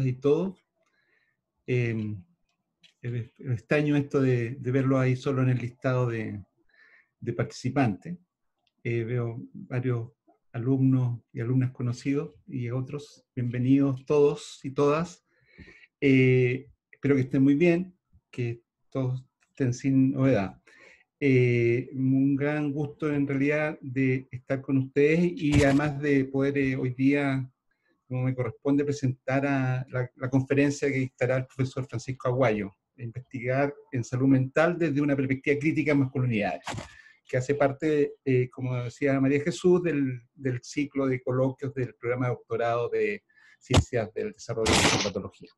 y todo. Extraño esto de verlo ahí solo en el listado de participantes. Veo varios alumnos y alumnas conocidos y otros. Bienvenidos todos y todas. Espero que estén muy bien, que todos estén sin novedad. Un gran gusto en realidad de estar con ustedes y además de poder hoy día, como me corresponde, presentar a la conferencia que dictará el profesor Francisco Aguayo, investigar en salud mental desde una perspectiva crítica en masculinidades, que hace parte, como decía María Jesús, del ciclo de coloquios del programa de doctorado de Ciencias del Desarrollo y la Patología.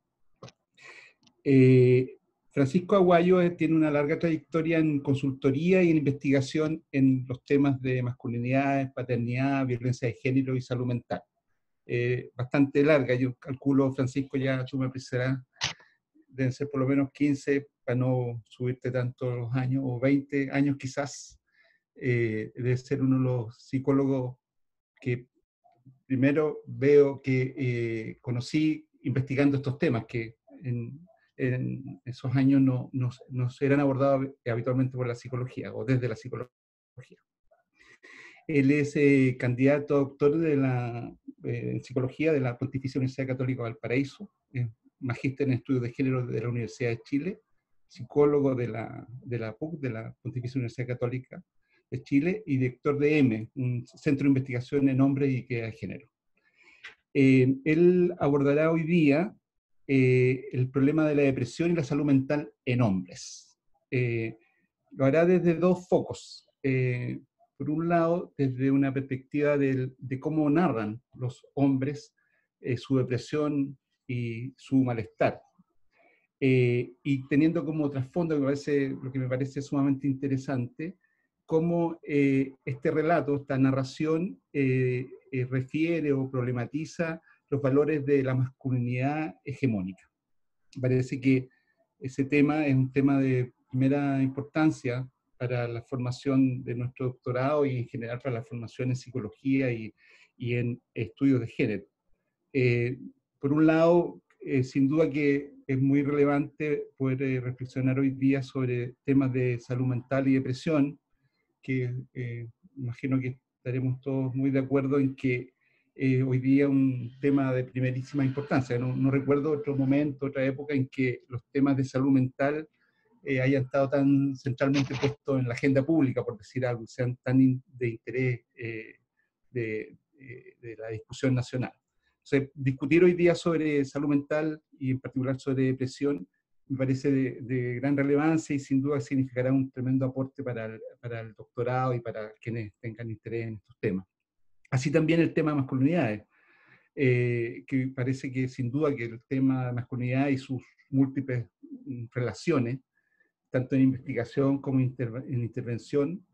Francisco Aguayo tiene una larga trayectoria en consultoría y en investigación en los temas de masculinidad, paternidad, violencia de género y salud mental. Bastante larga, yo calculo, Francisco, ya tú me precisarás, deben ser por lo menos 15, para no subirte tanto los años, o 20 años quizás. Debe ser uno de los psicólogos que primero veo que conocí investigando estos temas, que en esos años no eran abordados habitualmente por la psicología, o desde la psicología. Él es candidato a doctor en psicología de la Pontificia Universidad Católica de Valparaíso, magíster en estudios de género de la Universidad de Chile, psicólogo de la PUC, de la Pontificia Universidad Católica de Chile, y director de EME, un centro de investigación en hombres y equidad de género. Él abordará hoy día el problema de la depresión y la salud mental en hombres. Lo hará desde dos focos. Por un lado, desde una perspectiva de cómo narran los hombres su depresión y su malestar. Y teniendo como trasfondo, lo que me parece sumamente interesante, cómo este relato, esta narración, refiere o problematiza los valores de la masculinidad hegemónica. Parece que ese tema es un tema de primera importancia para la formación de nuestro doctorado y en general para la formación en psicología y en estudios de género. Por un lado, sin duda que es muy relevante poder reflexionar hoy día sobre temas de salud mental y depresión, que imagino que estaremos todos muy de acuerdo en que hoy día es un tema de primerísima importancia. No recuerdo otro momento, otra época en que los temas de salud mental hayan estado tan centralmente puestos en la agenda pública, por decir algo, sean tan de interés de la discusión nacional. Entonces, discutir hoy día sobre salud mental y en particular sobre depresión me parece de gran relevancia y sin duda significará un tremendo aporte para el doctorado y para quienes tengan interés en estos temas. Así también el tema de masculinidades, que parece que sin duda que el tema de masculinidad y sus múltiples relaciones, tanto en investigación como en intervención,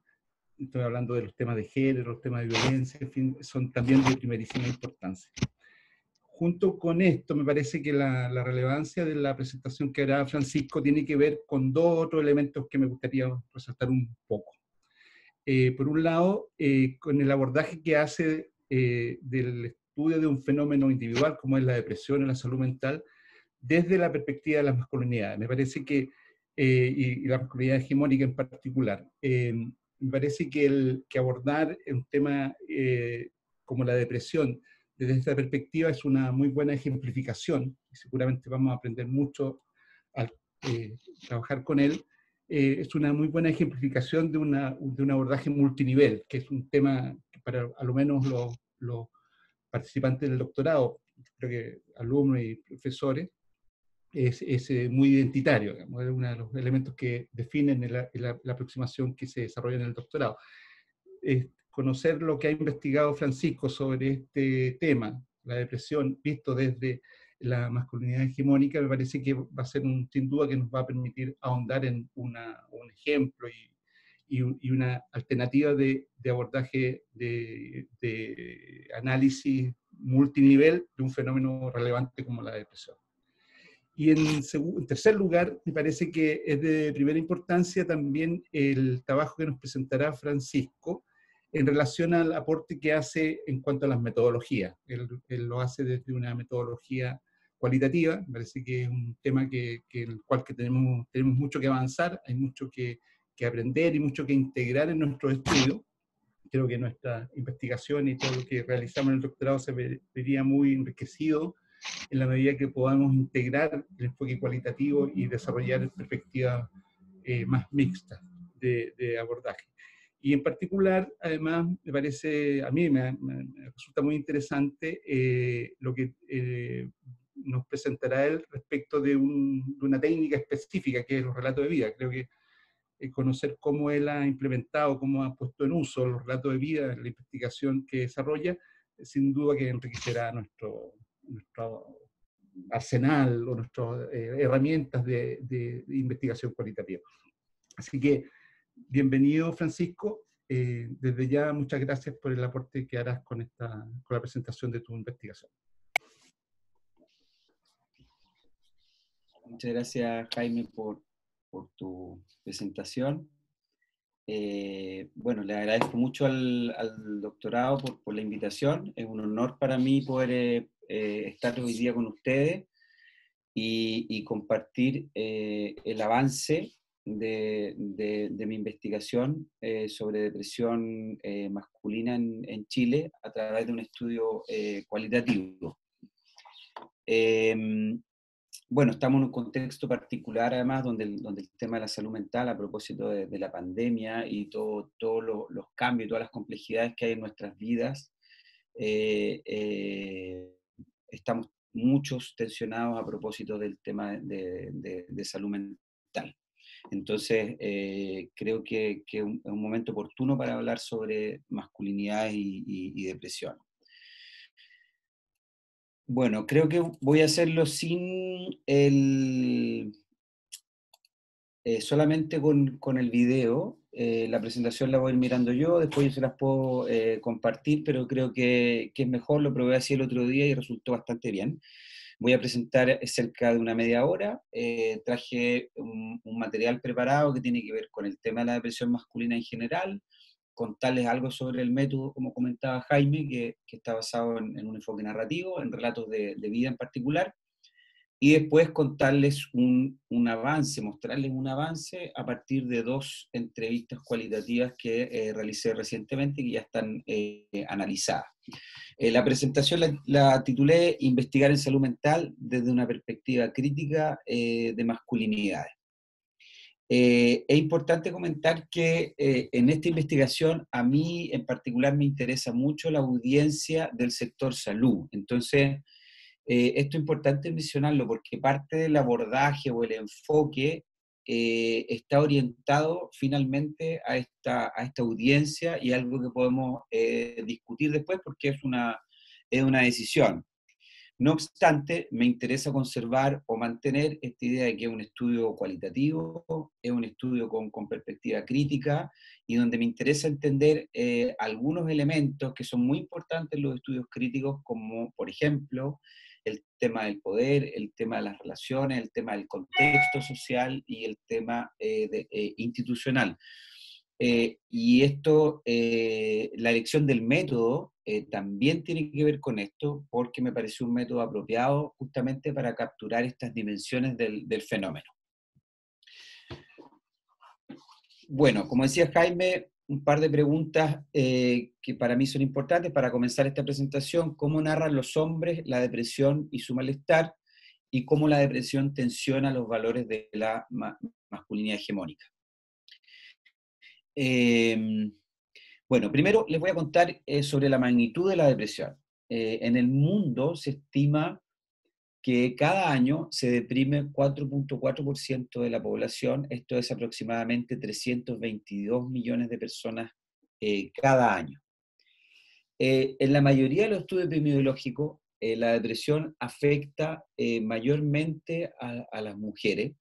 estoy hablando de los temas de género, los temas de violencia, en fin, son también de primerísima importancia. Junto con esto, me parece que la relevancia de la presentación que hará Francisco tiene que ver con dos otros elementos que me gustaría resaltar un poco. Por un lado, con el abordaje que hace del estudio de un fenómeno individual como es la depresión o la salud mental desde la perspectiva de las masculinidades. Me parece que, y la masculinidad hegemónica en particular, me parece que abordar un tema como la depresión desde esta perspectiva es una muy buena ejemplificación, y seguramente vamos a aprender mucho al trabajar con él. Es una muy buena ejemplificación de un abordaje multinivel, que es un tema que para a lo menos los participantes del doctorado, creo que alumnos y profesores, es muy identitario, digamos, es uno de los elementos que definen la aproximación que se desarrolla en el doctorado. Conocer lo que ha investigado Francisco sobre este tema, la depresión, visto desde la masculinidad hegemónica, me parece que va a ser sin duda que nos va a permitir ahondar en un ejemplo y una alternativa de abordaje de análisis multinivel de un fenómeno relevante como la depresión. Y en tercer lugar, me parece que es de primera importancia también el trabajo que nos presentará Francisco en relación al aporte que hace en cuanto a las metodologías. Él lo hace desde una metodología cualitativa. Me parece que es un tema en el cual tenemos mucho que avanzar, hay mucho que aprender y mucho que integrar en nuestros estudios. Creo que nuestra investigación y todo lo que realizamos en el doctorado se vería muy enriquecido en la medida que podamos integrar el enfoque cualitativo y desarrollar perspectivas más mixtas de abordaje. Y en particular, además, me parece, a mí me resulta muy interesante lo que nos presentará él respecto de una técnica específica que es los relatos de vida. Creo que conocer cómo él ha implementado, cómo ha puesto en uso los relatos de vida en la investigación que desarrolla, sin duda que enriquecerá nuestro arsenal o nuestras herramientas de investigación cualitativa. Así que, bienvenido, Francisco. Desde ya, muchas gracias por el aporte que harás con la presentación de tu investigación. Muchas gracias, Jaime, por tu presentación. Bueno, le agradezco mucho al doctorado por la invitación. Es un honor para mí poder estar hoy día con ustedes y compartir el avance de mi investigación sobre depresión masculina en Chile a través de un estudio cualitativo. Bueno, estamos en un contexto particular, además, donde el tema de la salud mental, a propósito de la pandemia y todos los cambios, todas las complejidades que hay en nuestras vidas, estamos muchos tensionados a propósito del tema de salud mental. Entonces, creo que es un momento oportuno para hablar sobre masculinidad y depresión. Bueno, creo que voy a hacerlo sin solamente con el video. La presentación la voy a ir mirando yo, después yo se las puedo compartir, pero creo que es mejor. Lo probé así el otro día y resultó bastante bien. Voy a presentar cerca de una media hora. Traje un material preparado que tiene que ver con el tema de la depresión masculina en general, contarles algo sobre el método, como comentaba Jaime, que está basado en un enfoque narrativo, en relatos de vida en particular, y después contarles un avance, mostrarles un avance a partir de 2 entrevistas cualitativas que realicé recientemente y que ya están analizadas. La presentación la titulé Investigar en salud mental desde una perspectiva crítica de masculinidades. Es importante comentar que en esta investigación a mí en particular me interesa mucho la audiencia del sector salud. Entonces, esto es importante mencionarlo porque parte del abordaje o el enfoque está orientado finalmente a esta audiencia y algo que podemos discutir después porque es una decisión. No obstante, me interesa conservar o mantener esta idea de que es un estudio cualitativo, es un estudio con perspectiva crítica y donde me interesa entender algunos elementos que son muy importantes en los estudios críticos, como por ejemplo el tema del poder, el tema de las relaciones, el tema del contexto social y el tema institucional. Y esto, la elección del método también tiene que ver con esto, porque me pareció un método apropiado justamente para capturar estas dimensiones del fenómeno. Bueno, como decía Jaime, un par de preguntas que para mí son importantes para comenzar esta presentación. ¿Cómo narran los hombres la depresión y su malestar? Y cómo la depresión tensiona los valores de la masculinidad hegemónica. Bueno, primero les voy a contar sobre la magnitud de la depresión. En el mundo se estima que cada año se deprime 4.4% de la población, esto es aproximadamente 322 millones de personas cada año. En la mayoría de los estudios epidemiológicos, la depresión afecta mayormente a las mujeres,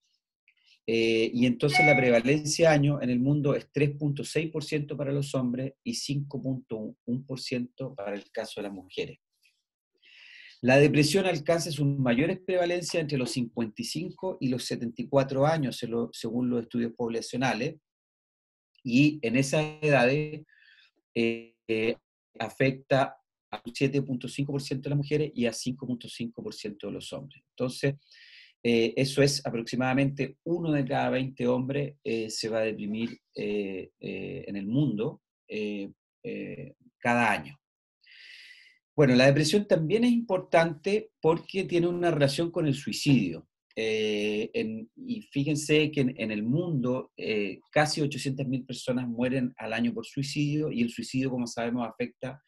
y entonces la prevalencia año en el mundo es 3.6% para los hombres y 5.1% para el caso de las mujeres. La depresión alcanza sus mayores prevalencias entre los 55 y los 74 años, según los estudios poblacionales, y en esas edades afecta a 7.5% de las mujeres y a 5.5% de los hombres. Entonces, eso es aproximadamente 1 de cada 20 hombres se va a deprimir en el mundo cada año. Bueno, la depresión también es importante porque tiene una relación con el suicidio. Y fíjense que en el mundo casi 800.000 personas mueren al año por suicidio, y el suicidio, como sabemos, afecta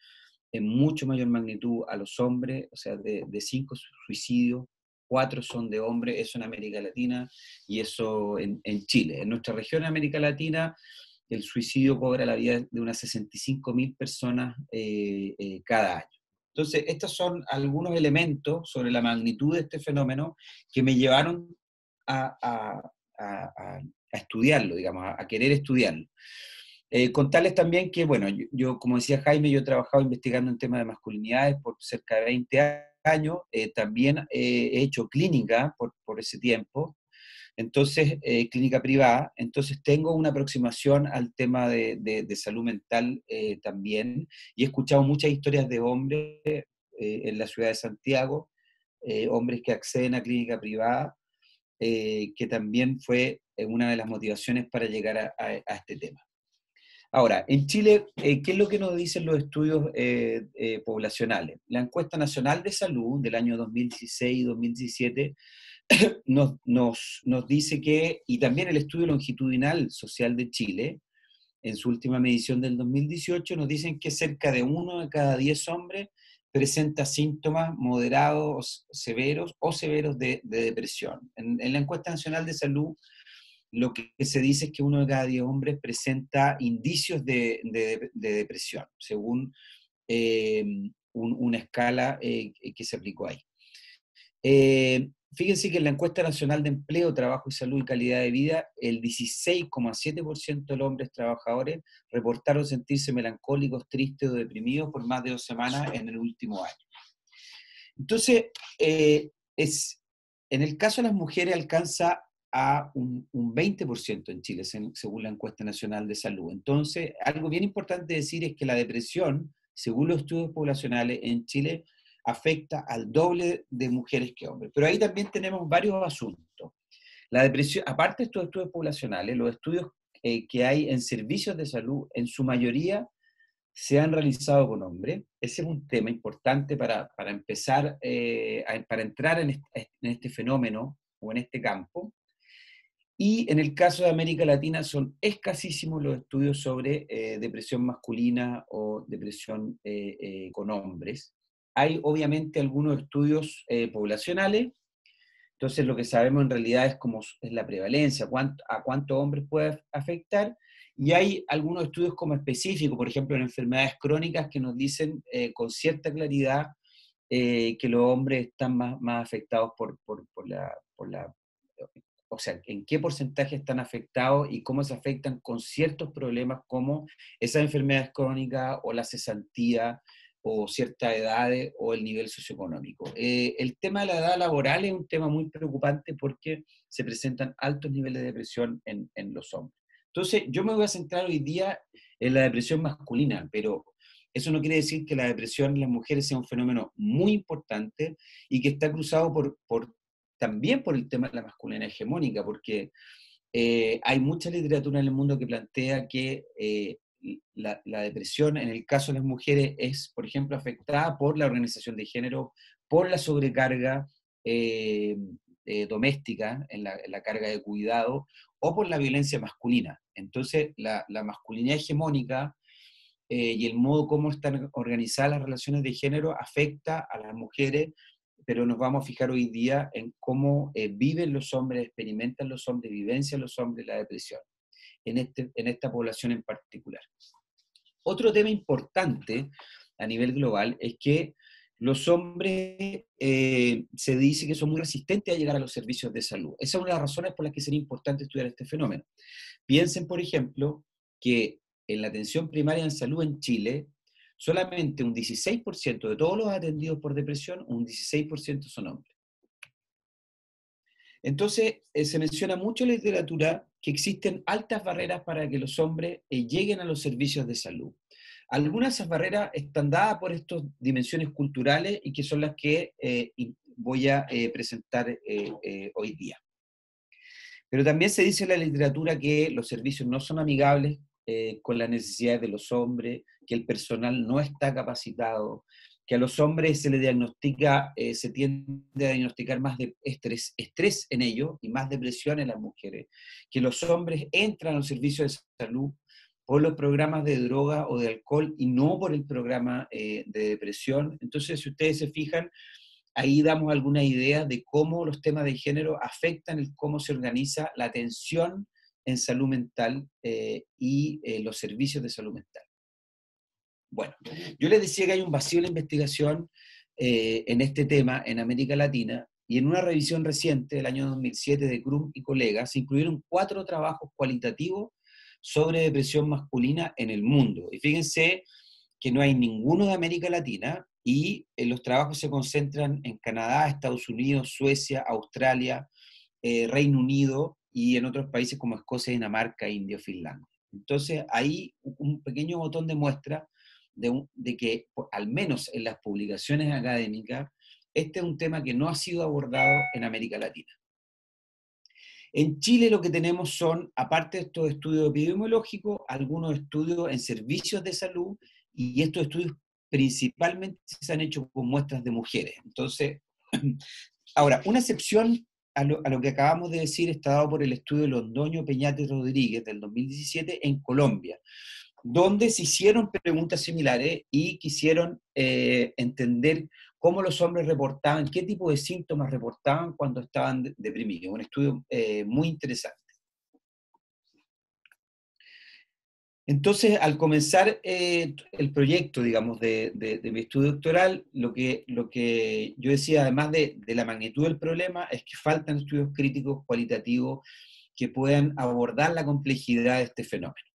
en mucho mayor magnitud a los hombres. O sea, de 5 suicidios, 4 son de hombres, eso en América Latina, y eso en Chile. En nuestra región de América Latina, el suicidio cobra la vida de unas 65.000 personas cada año. Entonces, estos son algunos elementos sobre la magnitud de este fenómeno que me llevaron a estudiarlo, digamos, a querer estudiarlo. Contarles también que, bueno, yo, como decía Jaime, yo he trabajado investigando en temas de masculinidades por cerca de 20 años, también he hecho clínica por ese tiempo, entonces, clínica privada, entonces tengo una aproximación al tema de salud mental también, y he escuchado muchas historias de hombres en la ciudad de Santiago, hombres que acceden a clínica privada, que también fue una de las motivaciones para llegar a este tema. Ahora, en Chile, ¿qué es lo que nos dicen los estudios poblacionales? La encuesta nacional de salud del año 2016 y 2017 nos dice que, y también el estudio longitudinal social de Chile, en su última medición del 2018, nos dicen que cerca de 1 de cada 10 hombres presenta síntomas moderados, severos o severos de depresión. En la encuesta nacional de salud, lo que se dice es que 1 de cada 10 hombres presenta indicios de depresión, según una escala que se aplicó ahí. Fíjense que en la encuesta nacional de empleo, trabajo y salud y calidad de vida, el 16,7% de los hombres trabajadores reportaron sentirse melancólicos, tristes o deprimidos por más de 2 semanas en el último año. Entonces, en el caso de las mujeres alcanza a un 20% en Chile, según la encuesta nacional de salud. Entonces, algo bien importante decir es que la depresión, según los estudios poblacionales en Chile, afecta al doble de mujeres que hombres. Pero ahí también tenemos varios asuntos. La depresión, aparte de estos estudios poblacionales, los estudios que hay en servicios de salud, en su mayoría, se han realizado con hombres. Ese es un tema importante para empezar, para entrar en este fenómeno o en este campo. Y en el caso de América Latina son escasísimos los estudios sobre depresión masculina o depresión con hombres. Hay obviamente algunos estudios poblacionales, entonces lo que sabemos en realidad es cómo es la prevalencia, a cuántos hombres puede afectar, y hay algunos estudios como específicos, por ejemplo en enfermedades crónicas, que nos dicen con cierta claridad que los hombres están más afectados por la o sea, en qué porcentaje están afectados y cómo se afectan con ciertos problemas como esas enfermedades crónicas o la cesantía o ciertas edades o el nivel socioeconómico. El tema de la edad laboral es un tema muy preocupante porque se presentan altos niveles de depresión en los hombres. Entonces, yo me voy a centrar hoy día en la depresión masculina, pero eso no quiere decir que la depresión en las mujeres sea un fenómeno muy importante y que está cruzado también por el tema de la masculinidad hegemónica, porque hay mucha literatura en el mundo que plantea que la depresión en el caso de las mujeres es, por ejemplo, afectada por la organización de género, por la sobrecarga doméstica, en la carga de cuidado, o por la violencia masculina. Entonces, la masculinidad hegemónica y el modo como están organizadas las relaciones de género afecta a las mujeres, pero nos vamos a fijar hoy día en cómo viven los hombres, experimentan los hombres, vivencian los hombres la depresión, en esta población en particular. Otro tema importante a nivel global es que los hombres se dice que son muy resistentes a llegar a los servicios de salud. Esa es una de las razones por las que sería importante estudiar este fenómeno. Piensen, por ejemplo, que en la atención primaria en salud en Chile, solamente un 16% de todos los atendidos por depresión, un 16% son hombres. Entonces, se menciona mucho en la literatura que existen altas barreras para que los hombres lleguen a los servicios de salud. Algunas de esas barreras están dadas por estas dimensiones culturales y que son las que voy a presentar hoy día. Pero también se dice en la literatura que los servicios no son amigables con las necesidades de los hombres, que el personal no está capacitado, que a los hombres se les diagnostica, se tiende a diagnosticar más de estrés en ellos y más depresión en las mujeres, que los hombres entran a los servicios de salud por los programas de droga o de alcohol y no por el programa de depresión. Entonces, si ustedes se fijan, ahí damos alguna idea de cómo los temas de género afectan el cómo se organiza la atención en salud mental y los servicios de salud mental. Bueno, yo les decía que hay un vacío en la investigación en este tema en América Latina, y en una revisión reciente del año 2007 de Crum y colegas se incluyeron 4 trabajos cualitativos sobre depresión masculina en el mundo. Y fíjense que no hay ninguno de América Latina, y los trabajos se concentran en Canadá, Estados Unidos, Suecia, Australia, Reino Unido y en otros países como Escocia, Dinamarca, India, Finlandia. Entonces, ahí un pequeño botón de muestra de que, al menos en las publicaciones académicas, este es un tema que no ha sido abordado en América Latina. En Chile lo que tenemos son, aparte de estos estudios epidemiológicos, algunos estudios en servicios de salud, y estos estudios principalmente se han hecho con muestras de mujeres. Entonces, ahora, una excepción a lo que acabamos de decir está dado por el estudio de Londoño, Peñate y Rodríguez del 2017 en Colombia, donde se hicieron preguntas similares y quisieron entender cómo los hombres reportaban, qué tipo de síntomas reportaban cuando estaban deprimidos. Un estudio muy interesante. Entonces, al comenzar el proyecto, digamos, de mi estudio doctoral, lo que yo decía, además de la magnitud del problema, es que faltan estudios críticos cualitativos que puedan abordar la complejidad de este fenómeno.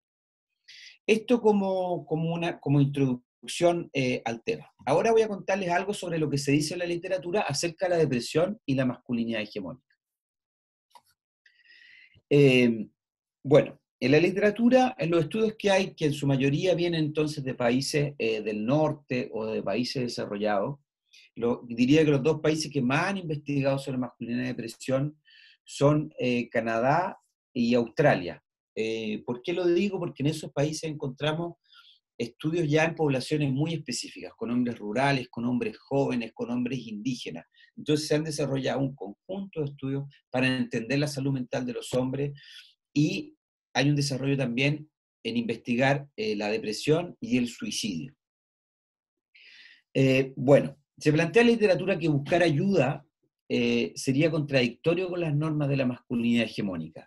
Esto como introducción al tema. Ahora voy a contarles algo sobre lo que se dice en la literatura acerca de la depresión y la masculinidad hegemónica. Bueno, en la literatura, en los estudios que hay, que en su mayoría vienen entonces de países del norte o de países desarrollados, diría que los 2 países que más han investigado sobre masculinidad y depresión son Canadá y Australia. ¿Por qué lo digo? Porque en esos países encontramos estudios ya en poblaciones muy específicas, con hombres rurales, con hombres jóvenes, con hombres indígenas. Entonces se han desarrollado un conjunto de estudios para entender la salud mental de los hombres, y hay un desarrollo también en investigar la depresión y el suicidio. Bueno, se plantea en la literatura que buscar ayuda sería contradictorio con las normas de la masculinidad hegemónica.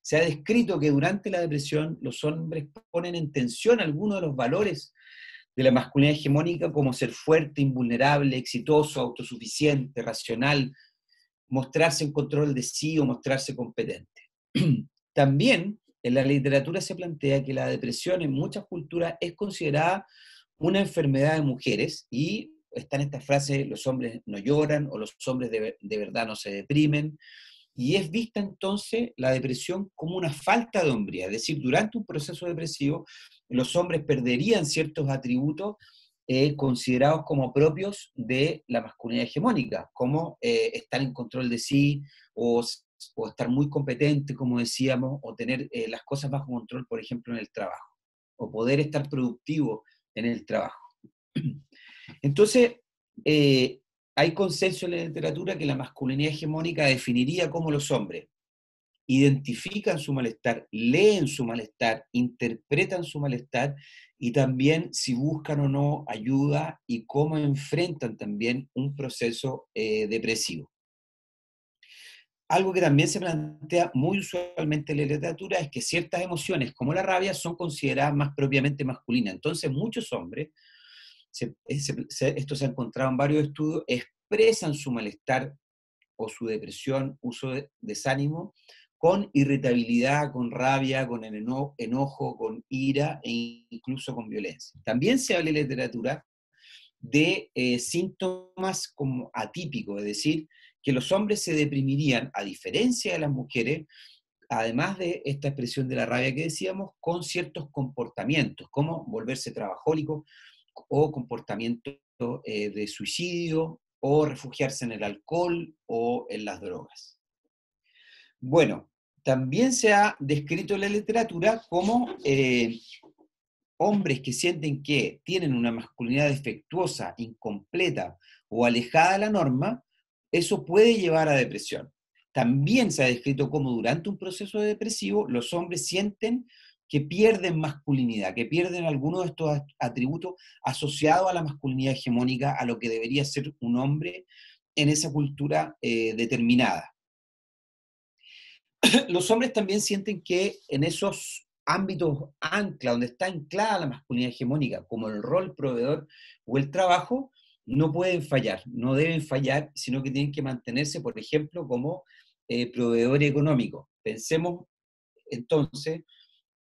Se ha descrito que durante la depresión los hombres ponen en tensión algunos de los valores de la masculinidad hegemónica, como ser fuerte, invulnerable, exitoso, autosuficiente, racional, mostrarse en control de sí o mostrarse competente. También en la literatura se plantea que la depresión en muchas culturas es considerada una enfermedad de mujeres, y están estas frases: los hombres no lloran, o los hombres de verdad no se deprimen, y es vista entonces la depresión como una falta de hombría, es decir, durante un proceso depresivo los hombres perderían ciertos atributos considerados como propios de la masculinidad hegemónica, como estar en control de sí, o estar muy competente, como decíamos, o tener las cosas bajo control, por ejemplo, en el trabajo, o poder estar productivo en el trabajo. Entonces, hay consenso en la literatura que la masculinidad hegemónica definiría cómo los hombres identifican su malestar, leen su malestar, interpretan su malestar, y también si buscan o no ayuda y cómo enfrentan también un proceso depresivo. Algo que también se plantea muy usualmente en la literatura es que ciertas emociones, como la rabia, son consideradas más propiamente masculinas. Entonces muchos hombres, esto se ha encontrado en varios estudios, expresan su malestar o su depresión, uso de desánimo, con irritabilidad, con rabia, con enojo, con ira e incluso con violencia. También se habla en la literatura de síntomas como atípicos, es decir, que los hombres se deprimirían, a diferencia de las mujeres, además de esta expresión de la rabia que decíamos, con ciertos comportamientos, como volverse trabajólico o comportamiento de suicidio o refugiarse en el alcohol o en las drogas. Bueno, también se ha descrito en la literatura como hombres que sienten que tienen una masculinidad defectuosa, incompleta o alejada de la norma, eso puede llevar a depresión. También se ha descrito como durante un proceso depresivo los hombres sienten que pierden masculinidad, que pierden algunos de estos atributos asociados a la masculinidad hegemónica, a lo que debería ser un hombre en esa cultura determinada. Los hombres también sienten que en esos ámbitos ancla, donde está anclada la masculinidad hegemónica, como el rol proveedor o el trabajo, no pueden fallar, no deben fallar, sino que tienen que mantenerse, por ejemplo, como proveedor económico. Pensemos entonces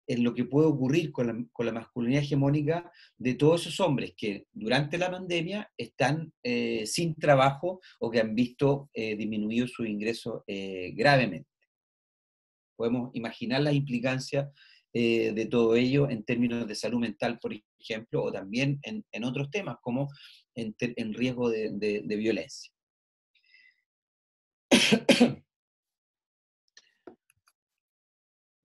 en lo que puede ocurrir con la masculinidad hegemónica de todos esos hombres que durante la pandemia están sin trabajo o que han visto disminuido su ingreso gravemente. Podemos imaginar las implicancias de todo ello en términos de salud mental, por ejemplo, o también en otros temas, como en riesgo de violencia.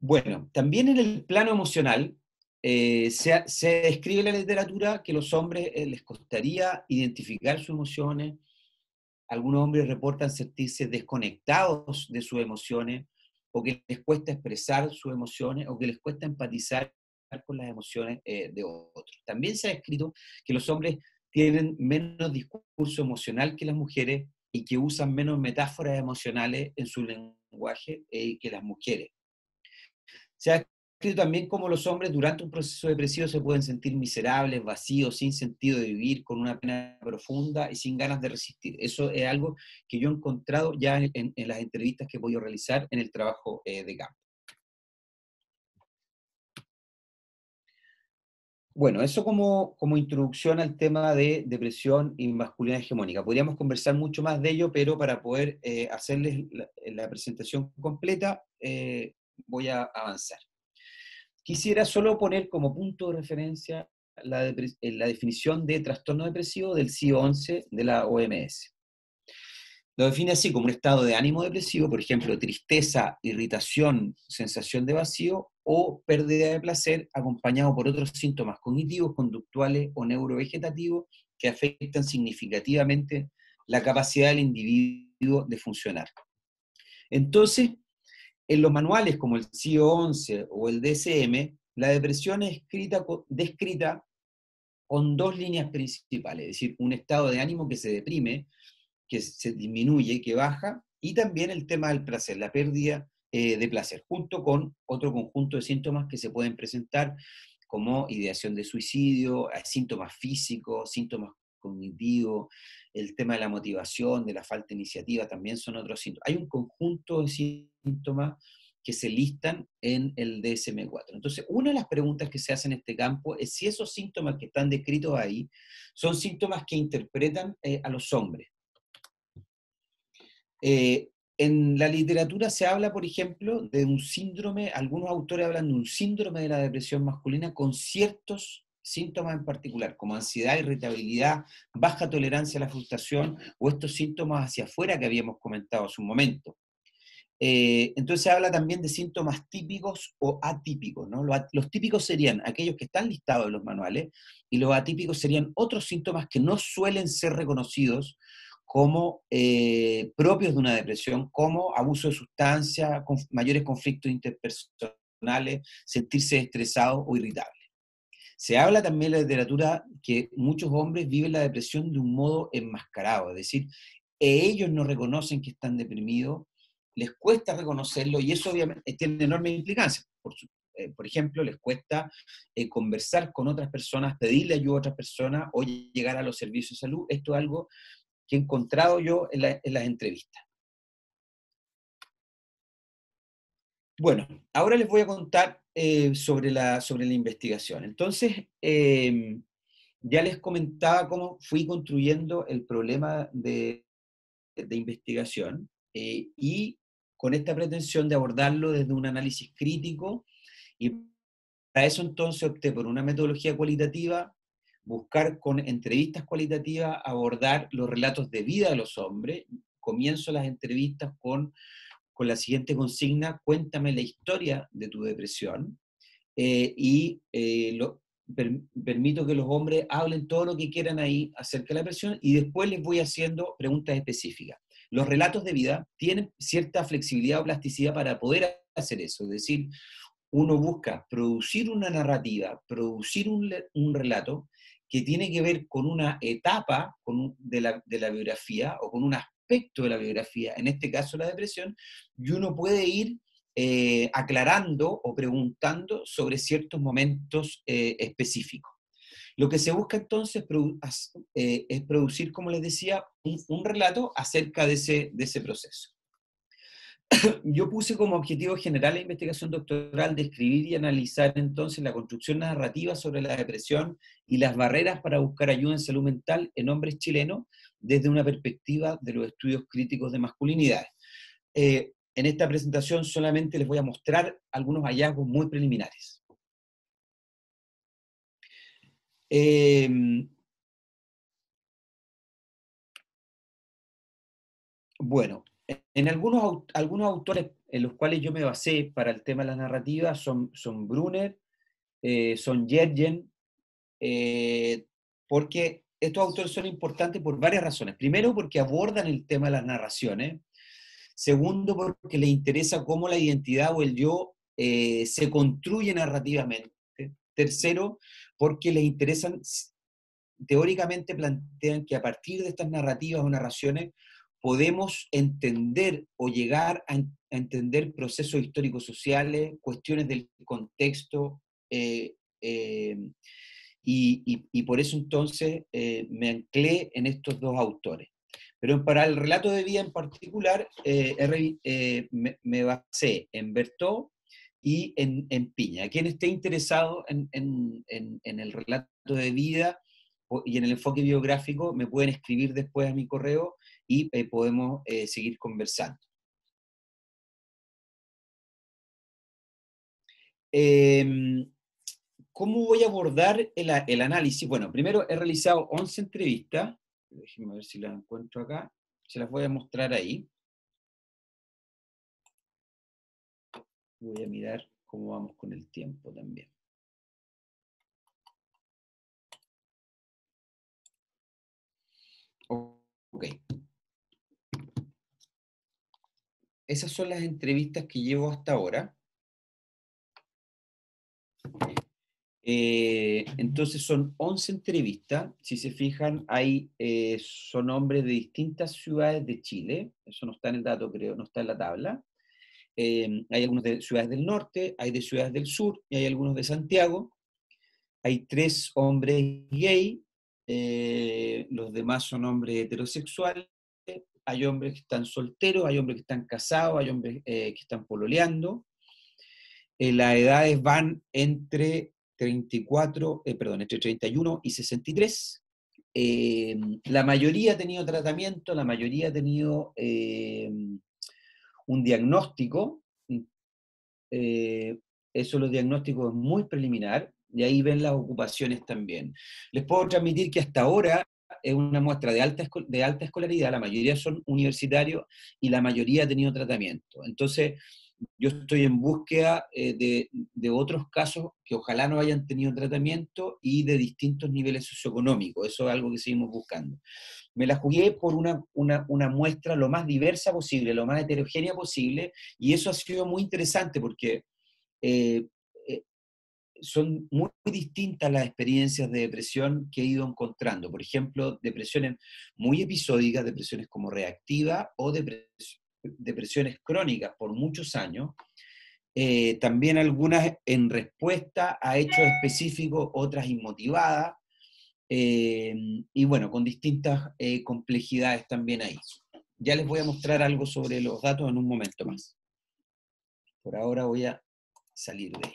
Bueno, también en el plano emocional se describe en la literatura que a los hombres les costaría identificar sus emociones. Algunos hombres reportan sentirse desconectados de sus emociones, o que les cuesta expresar sus emociones, o que les cuesta empatizar con las emociones de otros. También se ha escrito que los hombres tienen menos discurso emocional que las mujeres y que usan menos metáforas emocionales en su lenguaje que las mujeres. Se ha escrito también cómo los hombres durante un proceso depresivo se pueden sentir miserables, vacíos, sin sentido de vivir, con una pena profunda y sin ganas de resistir. Eso es algo que yo he encontrado ya en las entrevistas que he podido realizar en el trabajo de campo. Bueno, eso como introducción al tema de depresión y masculinidad hegemónica. Podríamos conversar mucho más de ello, pero para poder hacerles la presentación completa, voy a avanzar. Quisiera solo poner como punto de referencia la definición de trastorno depresivo del CIO-11 de la OMS. Lo define así como un estado de ánimo depresivo, por ejemplo, tristeza, irritación, sensación de vacío o pérdida de placer, acompañado por otros síntomas cognitivos, conductuales o neurovegetativos que afectan significativamente la capacidad del individuo de funcionar. Entonces, en los manuales como el CIO-11 o el DSM, la depresión es descrita con dos líneas principales, es decir, un estado de ánimo que se deprime, que se disminuye, que baja, y también el tema del placer, la pérdida de placer, junto con otro conjunto de síntomas que se pueden presentar, como ideación de suicidio, síntomas físicos, síntomas cognitivos, el tema de la motivación, de la falta de iniciativa, también son otros síntomas. Hay un conjunto de síntomas que se listan en el DSM-4. Entonces, una de las preguntas que se hace en este campo es si esos síntomas que están descritos ahí son síntomas que interpretan a los hombres. En la literatura se habla, por ejemplo, de un síndrome, algunos autores hablan de un síndrome de la depresión masculina con ciertos síntomas en particular, como ansiedad, irritabilidad, baja tolerancia a la frustración o estos síntomas hacia afuera que habíamos comentado hace un momento. Entonces se habla también de síntomas típicos o atípicos, ¿no? Los típicos serían aquellos que están listados en los manuales y los atípicos serían otros síntomas que no suelen ser reconocidos como propios de una depresión, como abuso de sustancias, mayores conflictos interpersonales, sentirse estresado o irritable. Se habla también en la literatura que muchos hombres viven la depresión de un modo enmascarado, es decir, ellos no reconocen que están deprimidos, les cuesta reconocerlo y eso obviamente tiene enormes implicancias. Por ejemplo, les cuesta conversar con otras personas, pedirle ayuda a otras personas o llegar a los servicios de salud. Esto es algo que he encontrado yo en las entrevistas. Bueno, ahora les voy a contar sobre la investigación. Entonces, ya les comentaba cómo fui construyendo el problema de investigación y con esta pretensión de abordarlo desde un análisis crítico, y para eso entonces opté por una metodología cualitativa, buscar con entrevistas cualitativas abordar los relatos de vida de los hombres. Comienzo las entrevistas con la siguiente consigna: cuéntame la historia de tu depresión, permito que los hombres hablen todo lo que quieran ahí acerca de la depresión, y después les voy haciendo preguntas específicas. Los relatos de vida tienen cierta flexibilidad o plasticidad para poder hacer eso, es decir, uno busca producir una narrativa, producir un relato que tiene que ver con una etapa de la biografía o con un aspecto de la biografía, en este caso la depresión, y uno puede ir aclarando o preguntando sobre ciertos momentos específicos. Lo que se busca entonces es producir, como les decía, un relato acerca de ese proceso. Yo puse como objetivo general la investigación doctoral describir y analizar entonces la construcción narrativa sobre la depresión y las barreras para buscar ayuda en salud mental en hombres chilenos desde una perspectiva de los estudios críticos de masculinidad. En esta presentación solamente les voy a mostrar algunos hallazgos muy preliminares. Bueno, en algunos autores en los cuales yo me basé para el tema de la narrativa son Brunner, son Yergen, porque estos autores son importantes por varias razones. Primero, porque abordan el tema de las narraciones. Segundo, porque les interesa cómo la identidad o el yo se construye narrativamente. Tercero, porque les interesan, teóricamente plantean que a partir de estas narrativas o narraciones podemos entender o llegar a entender procesos históricos sociales, cuestiones del contexto, y por eso entonces me anclé en estos dos autores. Pero para el relato de vida en particular, me basé en Berthaud y en Piña. Quien esté interesado en el relato de vida y en el enfoque biográfico, me pueden escribir después a mi correo y podemos seguir conversando. ¿Cómo voy a abordar el análisis? Bueno, primero he realizado 11 entrevistas. Déjenme ver si las encuentro acá. Se las voy a mostrar ahí. Voy a mirar cómo vamos con el tiempo también. Ok. Esas son las entrevistas que llevo hasta ahora. Entonces son 11 entrevistas. Si se fijan, son hombres de distintas ciudades de Chile. Eso no está en el dato, creo, no está en la tabla. Hay algunos de ciudades del norte, hay de ciudades del sur y hay algunos de Santiago. Hay 3 hombres gay, los demás son hombres heterosexuales. Hay hombres que están solteros, hay hombres que están casados, hay hombres que están pololeando. Las edades van entre 31 y 63. La mayoría ha tenido tratamiento, la mayoría ha tenido un diagnóstico. Eso, los diagnósticos es muy preliminar, y ahí ven las ocupaciones también. Les puedo transmitir que hasta ahora es una muestra de alta escolaridad, la mayoría son universitarios y la mayoría ha tenido tratamiento. Entonces, yo estoy en búsqueda de otros casos que ojalá no hayan tenido tratamiento y de distintos niveles socioeconómicos. Eso es algo que seguimos buscando. Me la jugué por una muestra lo más diversa posible, lo más heterogénea posible, y eso ha sido muy interesante porque eh, eh, son muy distintas las experiencias de depresión que he ido encontrando. Por ejemplo, depresiones muy episódicas, depresiones como reactiva o depresiones crónicas por muchos años. También algunas en respuesta a hechos específicos, otras inmotivadas, y bueno, con distintas complejidades también ahí. Ya les voy a mostrar algo sobre los datos en un momento más. Por ahora voy a salir de ahí.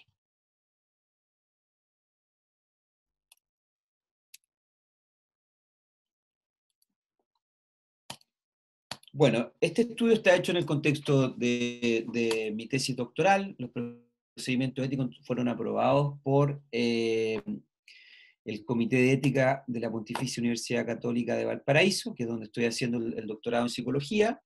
Bueno, este estudio está hecho en el contexto de mi tesis doctoral. Los procedimientos éticos fueron aprobados por el Comité de Ética de la Pontificia Universidad Católica de Valparaíso, que es donde estoy haciendo el doctorado en psicología.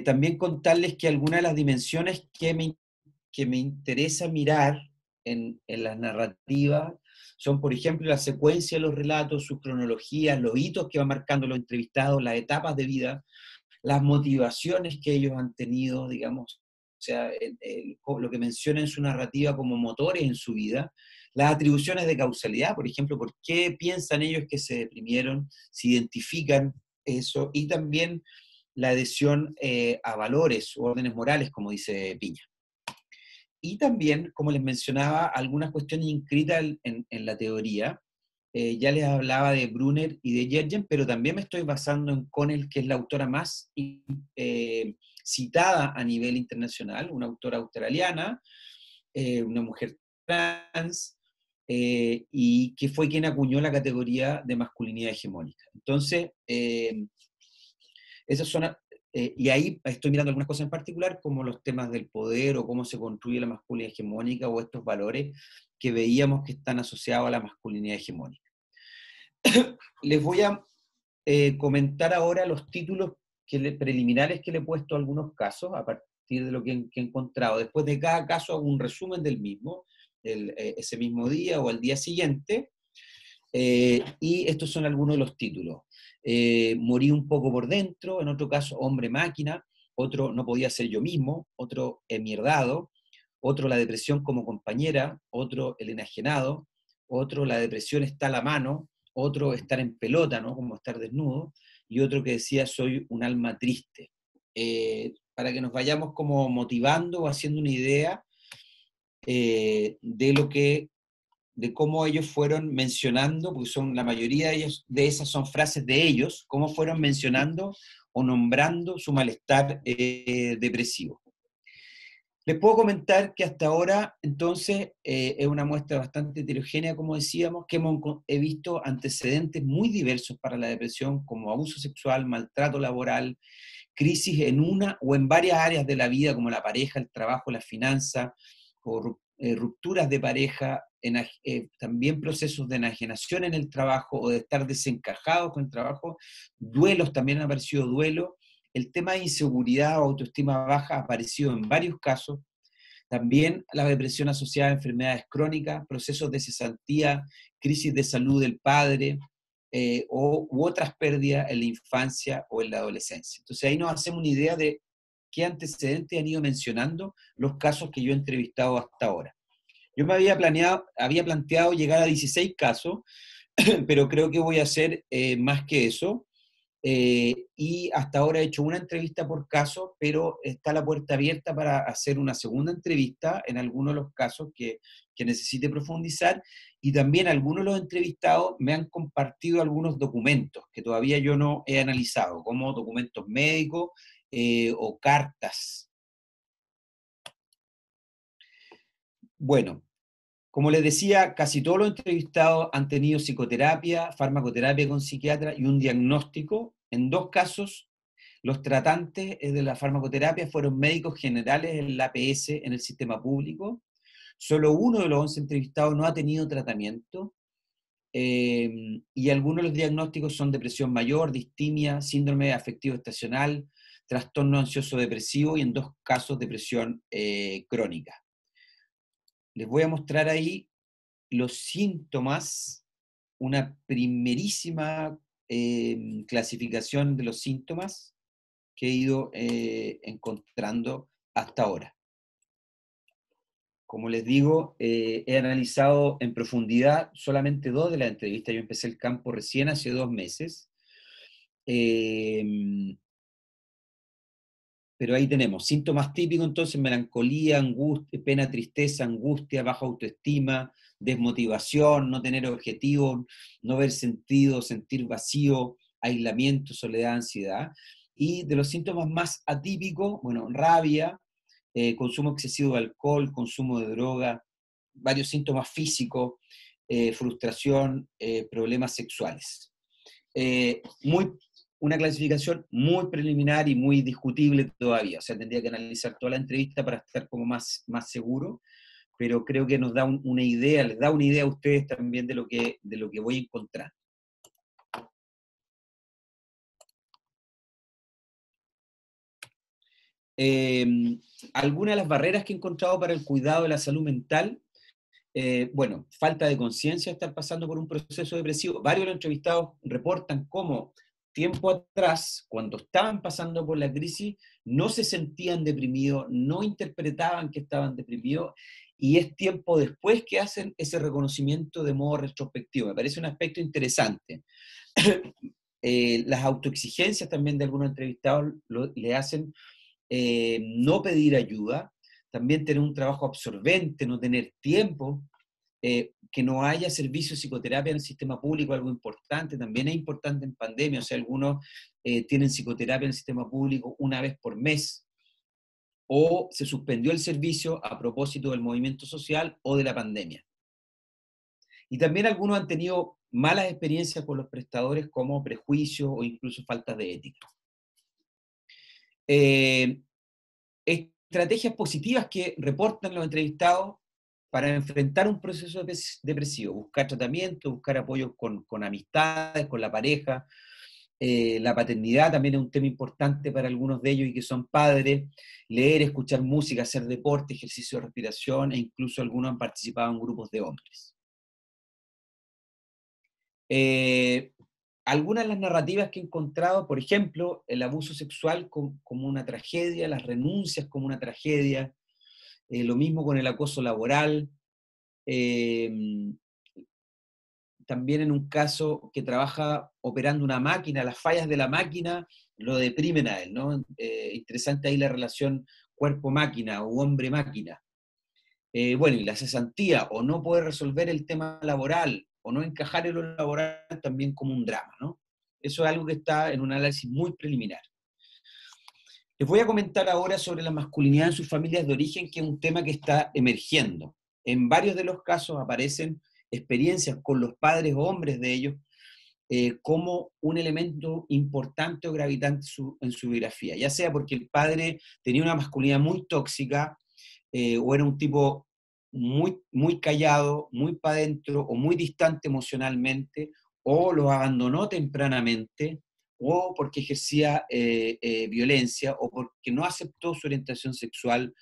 También contarles que algunas de las dimensiones que me interesa mirar en las narrativas son, por ejemplo, la secuencia de los relatos, sus cronologías, los hitos que van marcando los entrevistados, las etapas de vida, las motivaciones que ellos han tenido, digamos, o sea, lo que menciona en su narrativa como motores en su vida, las atribuciones de causalidad, por ejemplo, por qué piensan ellos que se deprimieron, si identifican eso, y también la adhesión a valores o órdenes morales, como dice Piña. Y también, como les mencionaba, algunas cuestiones inscritas en la teoría. Ya les hablaba de Brunner y de Yergen, pero también me estoy basando en Connell, que es la autora más citada a nivel internacional, una autora australiana, una mujer trans, y que fue quien acuñó la categoría de masculinidad hegemónica. Entonces, esas son, y ahí estoy mirando algunas cosas en particular, como los temas del poder o cómo se construye la masculinidad hegemónica o estos valores que veíamos que están asociados a la masculinidad hegemónica. Les voy a comentar ahora los títulos preliminares que le he puesto a algunos casos, a partir de lo que he encontrado. Después de cada caso hago un resumen del mismo, ese mismo día o al día siguiente, y estos son algunos de los títulos. Morí un poco por dentro, en otro caso hombre-máquina, otro no podía ser yo mismo, otro enmierdado, otro la depresión como compañera, otro el enajenado, otro la depresión está a la mano, otro estar en pelota, ¿no? Como estar desnudo, y otro que decía soy un alma triste. Para que nos vayamos como motivando o haciendo una idea de lo que de cómo ellos fueron mencionando, porque son la mayoría de ellos, de esas son frases de ellos, cómo fueron mencionando o nombrando su malestar depresivo. Les puedo comentar que hasta ahora, entonces, es una muestra bastante heterogénea, como decíamos, que he visto antecedentes muy diversos para la depresión, como abuso sexual, maltrato laboral, crisis en una o en varias áreas de la vida, como la pareja, el trabajo, la finanza, o rupturas de pareja, también procesos de enajenación en el trabajo o de estar desencajados con el trabajo, duelos, también han aparecido duelos. El tema de inseguridad o autoestima baja ha aparecido en varios casos. También la depresión asociada a enfermedades crónicas, procesos de cesantía, crisis de salud del padre, u otras pérdidas en la infancia o en la adolescencia. Entonces ahí nos hacemos una idea de qué antecedentes han ido mencionando los casos que yo he entrevistado hasta ahora. Yo me había planteado llegar a 16 casos, pero creo que voy a hacer más que eso. Y hasta ahora he hecho una entrevista por caso, pero está la puerta abierta para hacer una segunda entrevista en algunos de los casos que necesite profundizar, y también algunos de los entrevistados me han compartido algunos documentos que todavía yo no he analizado, como documentos médicos o cartas. Bueno, como les decía, casi todos los entrevistados han tenido psicoterapia, farmacoterapia con psiquiatra y un diagnóstico. En dos casos, los tratantes de la farmacoterapia fueron médicos generales en la APS, en el sistema público. Solo uno de los 11 entrevistados no ha tenido tratamiento. Y algunos de los diagnósticos son depresión mayor, distimia, síndrome afectivo estacional, trastorno ansioso depresivo y en dos casos depresión crónica. Les voy a mostrar ahí los síntomas, una primerísima clasificación de los síntomas que he ido encontrando hasta ahora. Como les digo, he analizado en profundidad solamente 2 de las entrevistas. Yo empecé el campo recién hace 2 meses. Pero ahí tenemos síntomas típicos, entonces, melancolía, angustia, pena, tristeza, angustia, baja autoestima, desmotivación, no tener objetivos, no ver sentido, sentir vacío, aislamiento, soledad, ansiedad. Y de los síntomas más atípicos, bueno, rabia, consumo excesivo de alcohol, consumo de droga, varios síntomas físicos, frustración, problemas sexuales. Muy una clasificación muy preliminar y muy discutible todavía. O sea, tendría que analizar toda la entrevista para estar como más seguro, pero creo que nos da una idea, les da una idea a ustedes también de lo que voy a encontrar. Algunas de las barreras que he encontrado para el cuidado de la salud mental, bueno, falta de conciencia, estar pasando por un proceso depresivo. Varios de los entrevistados reportan cómo tiempo atrás, cuando estaban pasando por la crisis, no se sentían deprimidos, no interpretaban que estaban deprimidos, y es tiempo después que hacen ese reconocimiento de modo retrospectivo. Me parece un aspecto interesante. Las autoexigencias también de algunos entrevistados le hacen no pedir ayuda, también tener un trabajo absorbente, no tener tiempo, que no haya servicio de psicoterapia en el sistema público, algo importante, también es importante en pandemia, o sea, algunos tienen psicoterapia en el sistema público una vez por mes, o se suspendió el servicio a propósito del movimiento social o de la pandemia. Y también algunos han tenido malas experiencias con los prestadores como prejuicios o incluso faltas de ética. Estrategias positivas que reportan los entrevistados para enfrentar un proceso depresivo: buscar tratamiento, buscar apoyo con amistades, con la pareja. La paternidad también es un tema importante para algunos de ellos y que son padres. Leer, escuchar música, hacer deporte, ejercicio de respiración, e incluso algunos han participado en grupos de hombres. Algunas de las narrativas que he encontrado, por ejemplo, el abuso sexual como una tragedia, las renuncias como una tragedia, lo mismo con el acoso laboral. También en un caso que trabaja operando una máquina, las fallas de la máquina lo deprimen a él, ¿no? Interesante ahí la relación cuerpo-máquina o hombre-máquina. Bueno, y la cesantía, o no poder resolver el tema laboral, o no encajar en lo laboral también como un drama, ¿no? Eso es algo que está en un análisis muy preliminar. Les voy a comentar ahora sobre la masculinidad en sus familias de origen, que es un tema que está emergiendo. En varios de los casos aparecen experiencias con los padres o hombres de ellos como un elemento importante o gravitante en su biografía, ya sea porque el padre tenía una masculinidad muy tóxica, o era un tipo muy callado, muy para adentro, o muy distante emocionalmente, o los abandonó tempranamente, o porque ejercía violencia, o porque no aceptó su orientación sexual.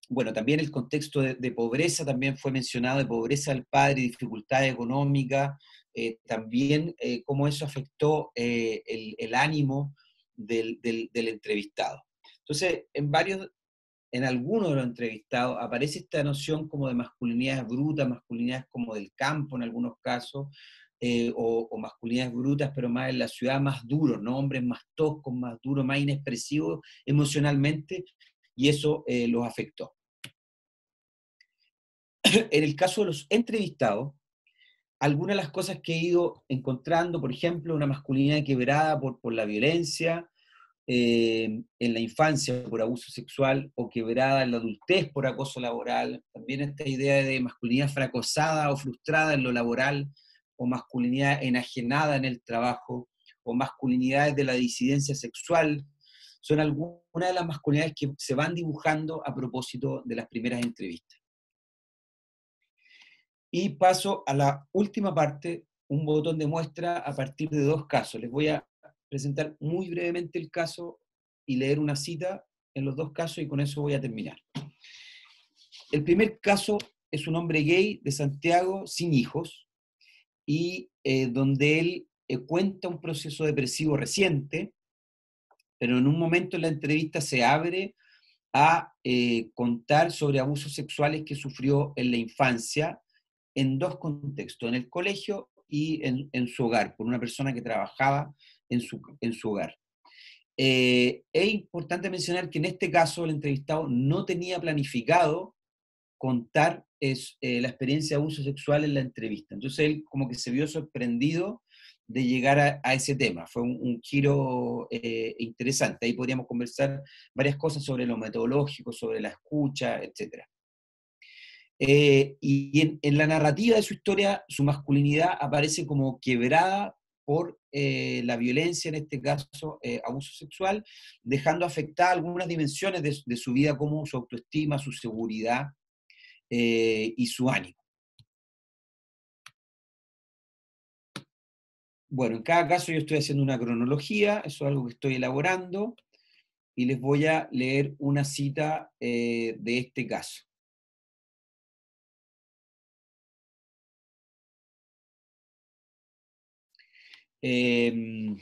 Bueno, también el contexto de pobreza también fue mencionado, de pobreza del padre, dificultades económicas, también cómo eso afectó el ánimo del entrevistado. Entonces, en algunos de los entrevistados aparece esta noción como de masculinidades brutas, masculinidades como del campo en algunos casos, o masculinidades brutas, pero más en la ciudad, más duros, ¿no? Hombres más toscos, más duros, más inexpresivos emocionalmente, y eso los afectó. En el caso de los entrevistados, algunas de las cosas que he ido encontrando, por ejemplo, una masculinidad quebrada por la violencia, en la infancia por abuso sexual, o quebrada en la adultez por acoso laboral, también esta idea de masculinidad fracasada o frustrada en lo laboral, o masculinidad enajenada en el trabajo, o masculinidades de la disidencia sexual, son algunas de las masculinidades que se van dibujando a propósito de las primeras entrevistas. Y paso a la última parte, un botón de muestra a partir de dos casos. Les voy a presentar muy brevemente el caso y leer una cita en los dos casos, y con eso voy a terminar. El primer caso es un hombre gay de Santiago sin hijos, y donde él cuenta un proceso depresivo reciente, pero en un momento en la entrevista se abre a contar sobre abusos sexuales que sufrió en la infancia, en dos contextos: en el colegio y en su hogar, por una persona que trabajaba en su hogar. Es importante mencionar que en este caso el entrevistado no tenía planificado contar la experiencia de abuso sexual en la entrevista. Entonces él como que se vio sorprendido de llegar a ese tema. Fue un giro interesante. Ahí podríamos conversar varias cosas sobre lo metodológico, sobre la escucha, etc. Y en la narrativa de su historia, su masculinidad aparece como quebrada por la violencia, en este caso abuso sexual, dejando afectadas algunas dimensiones de su vida, como su autoestima, su seguridad y su ánimo. Bueno, en cada caso yo estoy haciendo una cronología, eso es algo que estoy elaborando, y les voy a leer una cita de este caso. He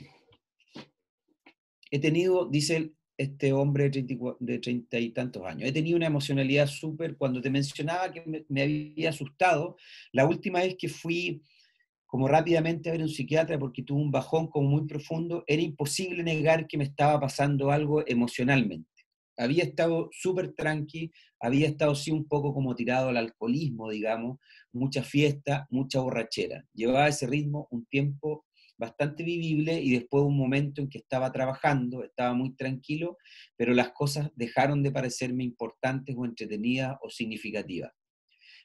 tenido, dice este hombre de 30 y tantos años, he tenido una emocionalidad súper, cuando te mencionaba que me había asustado, la última vez que fui como rápidamente a ver a un psiquiatra porque tuve un bajón como muy profundo, era imposible negar que me estaba pasando algo emocionalmente. Había estado súper tranqui, había estado sí un poco como tirado al alcoholismo, digamos, mucha fiesta, mucha borrachera. Llevaba ese ritmo un tiempo bastante vivible y después un momento en que estaba trabajando, estaba muy tranquilo, pero las cosas dejaron de parecerme importantes o entretenidas o significativas.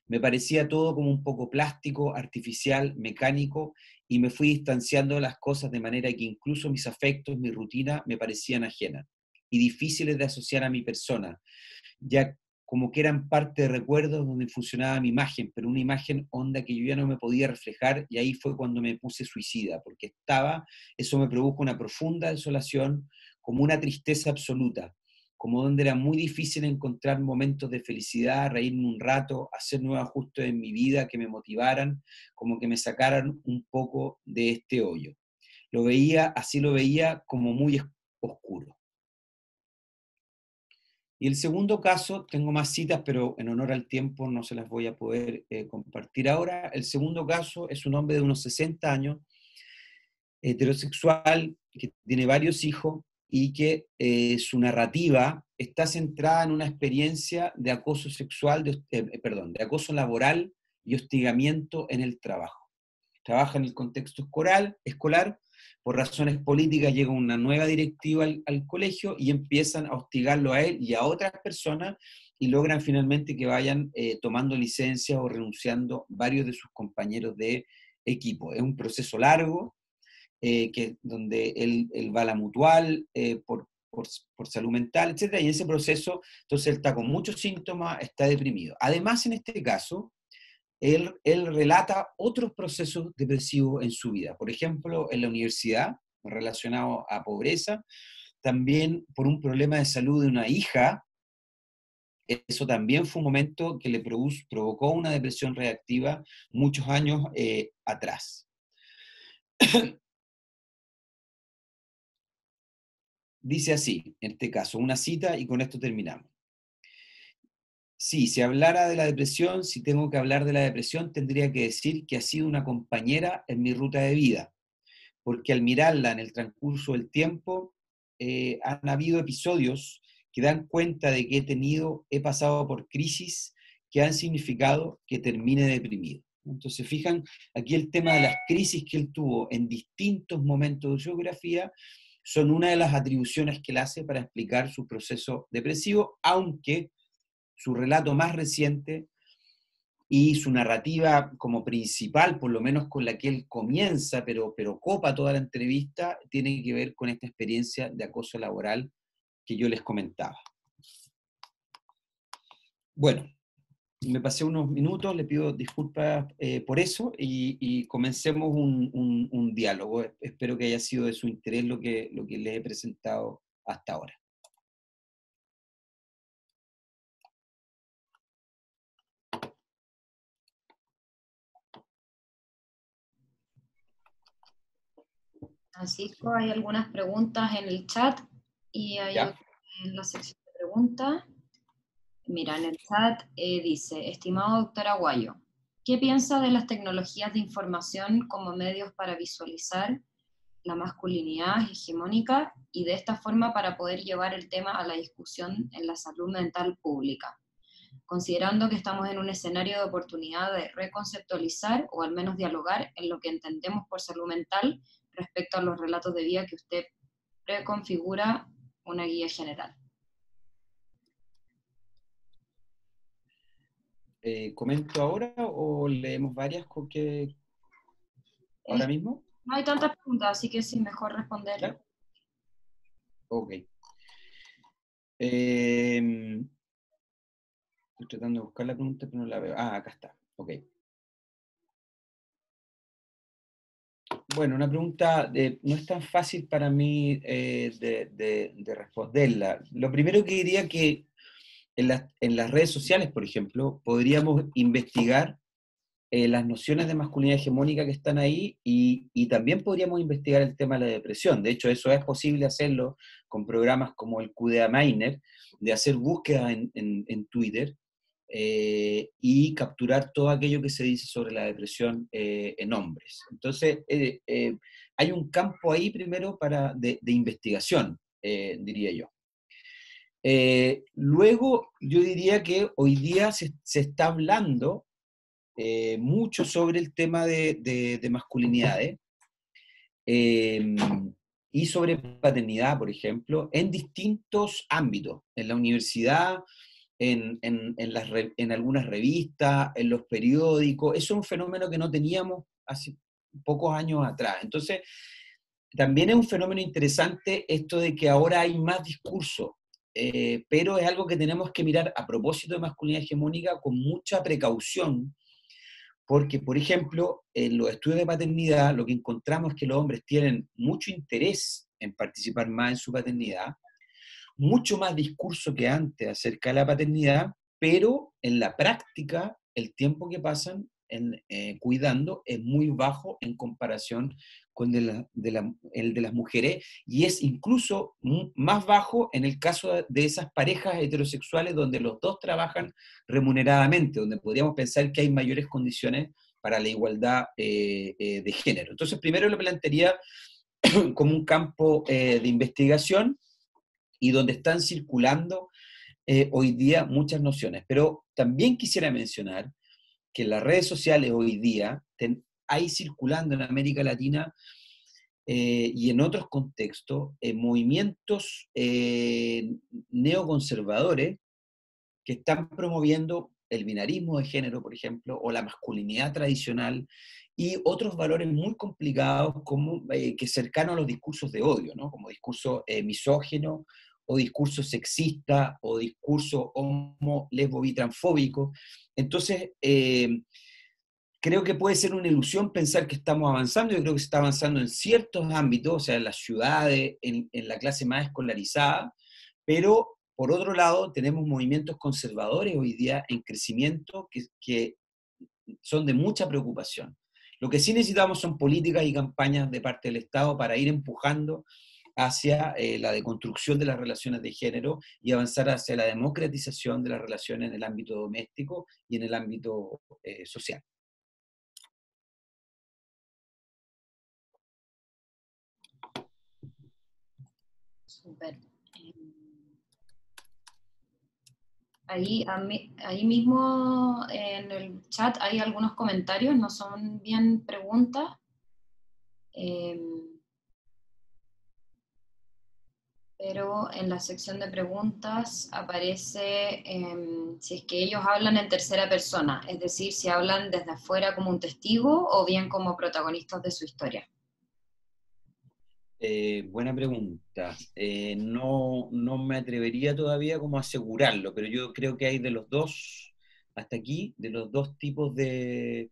Me parecía todo como un poco plástico, artificial, mecánico, y me fui distanciando de las cosas de manera que incluso mis afectos, mi rutina, me parecían ajenas y difíciles de asociar a mi persona, ya como que eran parte de recuerdos donde funcionaba mi imagen, pero una imagen honda que yo ya no me podía reflejar, y ahí fue cuando me puse suicida, porque eso me produjo una profunda desolación, como una tristeza absoluta, como donde era muy difícil encontrar momentos de felicidad, reírme un rato, hacer nuevos ajustes en mi vida que me motivaran, como que me sacaran un poco de este hoyo. Así lo veía como muy oscuro. Y el segundo caso, tengo más citas, pero en honor al tiempo no se las voy a poder compartir ahora. El segundo caso es un hombre de unos 60 años, heterosexual, que tiene varios hijos y que su narrativa está centrada en una experiencia de acoso sexual, de acoso laboral y hostigamiento en el trabajo. Trabaja en el contexto escolar, por razones políticas llega una nueva directiva al colegio y empiezan a hostigarlo a él y a otras personas y logran finalmente que vayan tomando licencias o renunciando varios de sus compañeros de equipo. Es un proceso largo, donde él va a la mutual por salud mental, etc. Y en ese proceso, entonces él está con muchos síntomas, está deprimido. Además, en este caso, él relata otros procesos depresivos en su vida. Por ejemplo, en la universidad, relacionado a pobreza, también por un problema de salud de una hija. Eso también fue un momento que le provocó una depresión reactiva muchos años atrás. Dice así, en este caso, una cita y con esto terminamos. Sí, si hablara de la depresión, si tengo que hablar de la depresión, tendría que decir que ha sido una compañera en mi ruta de vida, porque al mirarla en el transcurso del tiempo, han habido episodios que dan cuenta de que he pasado por crisis que han significado que termine deprimido. Entonces, fijan, aquí el tema de las crisis que él tuvo en distintos momentos de su biografía son una de las atribuciones que él hace para explicar su proceso depresivo, aunque su relato más reciente y su narrativa como principal, por lo menos con la que él comienza, pero copa toda la entrevista, tiene que ver con esta experiencia de acoso laboral que yo les comentaba. Bueno, me pasé unos minutos, le pido disculpas por eso y comencemos un diálogo. Espero que haya sido de su interés lo que les he presentado hasta ahora. Francisco, hay algunas preguntas en el chat y hay otras en la sección de preguntas. Mira, en el chat dice, estimado doctor Aguayo, ¿qué piensa de las tecnologías de información como medios para visualizar la masculinidad hegemónica y de esta forma para poder llevar el tema a la discusión en la salud mental pública? Considerando que estamos en un escenario de oportunidad de reconceptualizar o al menos dialogar en lo que entendemos por salud mental respecto a los relatos de vida que usted preconfigura una guía general. ¿Comento ahora o leemos varias ahora mismo? No hay tantas preguntas, así que sí, mejor responder. ¿Ya? Ok. Estoy tratando de buscar la pregunta, pero no la veo. Ah, acá está. Ok. Bueno, una pregunta no es tan fácil para mí de responderla. Lo primero que diría que en las redes sociales, por ejemplo, podríamos investigar las nociones de masculinidad hegemónica que están ahí y también podríamos investigar el tema de la depresión. De hecho, eso es posible hacerlo con programas como el QDA Miner, de hacer búsquedas en Twitter y capturar todo aquello que se dice sobre la depresión en hombres. Entonces, hay un campo ahí primero de investigación, diría yo. Luego, yo diría que hoy día se está hablando mucho sobre el tema de masculinidades y sobre paternidad, por ejemplo, en distintos ámbitos, en la universidad, en algunas revistas, en los periódicos. Eso es un fenómeno que no teníamos hace pocos años atrás. Entonces, también es un fenómeno interesante esto de que ahora hay más discurso, pero es algo que tenemos que mirar a propósito de masculinidad hegemónica con mucha precaución, porque, por ejemplo, en los estudios de paternidad lo que encontramos es que los hombres tienen mucho interés en participar más en su paternidad, mucho más discurso que antes acerca de la paternidad, pero en la práctica el tiempo que pasan cuidando es muy bajo en comparación con el de las mujeres, y es incluso más bajo en el caso de esas parejas heterosexuales donde los dos trabajan remuneradamente, donde podríamos pensar que hay mayores condiciones para la igualdad de género. Entonces, primero lo plantearía como un campo de investigación y donde están circulando hoy día muchas nociones. Pero también quisiera mencionar que en las redes sociales hoy día hay circulando en América Latina y en otros contextos movimientos neoconservadores que están promoviendo el binarismo de género, por ejemplo, o la masculinidad tradicional, y otros valores muy complicados como que cercanos a los discursos de odio, ¿no? Como discurso misógino, o discurso sexista, o discurso homo, lesbo, bitransfóbico. Entonces, creo que puede ser una ilusión pensar que estamos avanzando. Yo creo que se está avanzando en ciertos ámbitos, o sea, en las ciudades, en la clase más escolarizada, pero por otro lado tenemos movimientos conservadores hoy día en crecimiento que son de mucha preocupación. Lo que sí necesitamos son políticas y campañas de parte del Estado para ir empujando hacia la deconstrucción de las relaciones de género y avanzar hacia la democratización de las relaciones en el ámbito doméstico y en el ámbito social. Súper. Ahí mismo en el chat hay algunos comentarios, no son bien preguntas. Pero en la sección de preguntas aparece si es que ellos hablan en tercera persona, es decir, si hablan desde afuera como un testigo o bien como protagonistas de su historia. Buena pregunta. No me atrevería todavía como a asegurarlo, pero yo creo que hay de los dos, hasta aquí, de los dos tipos de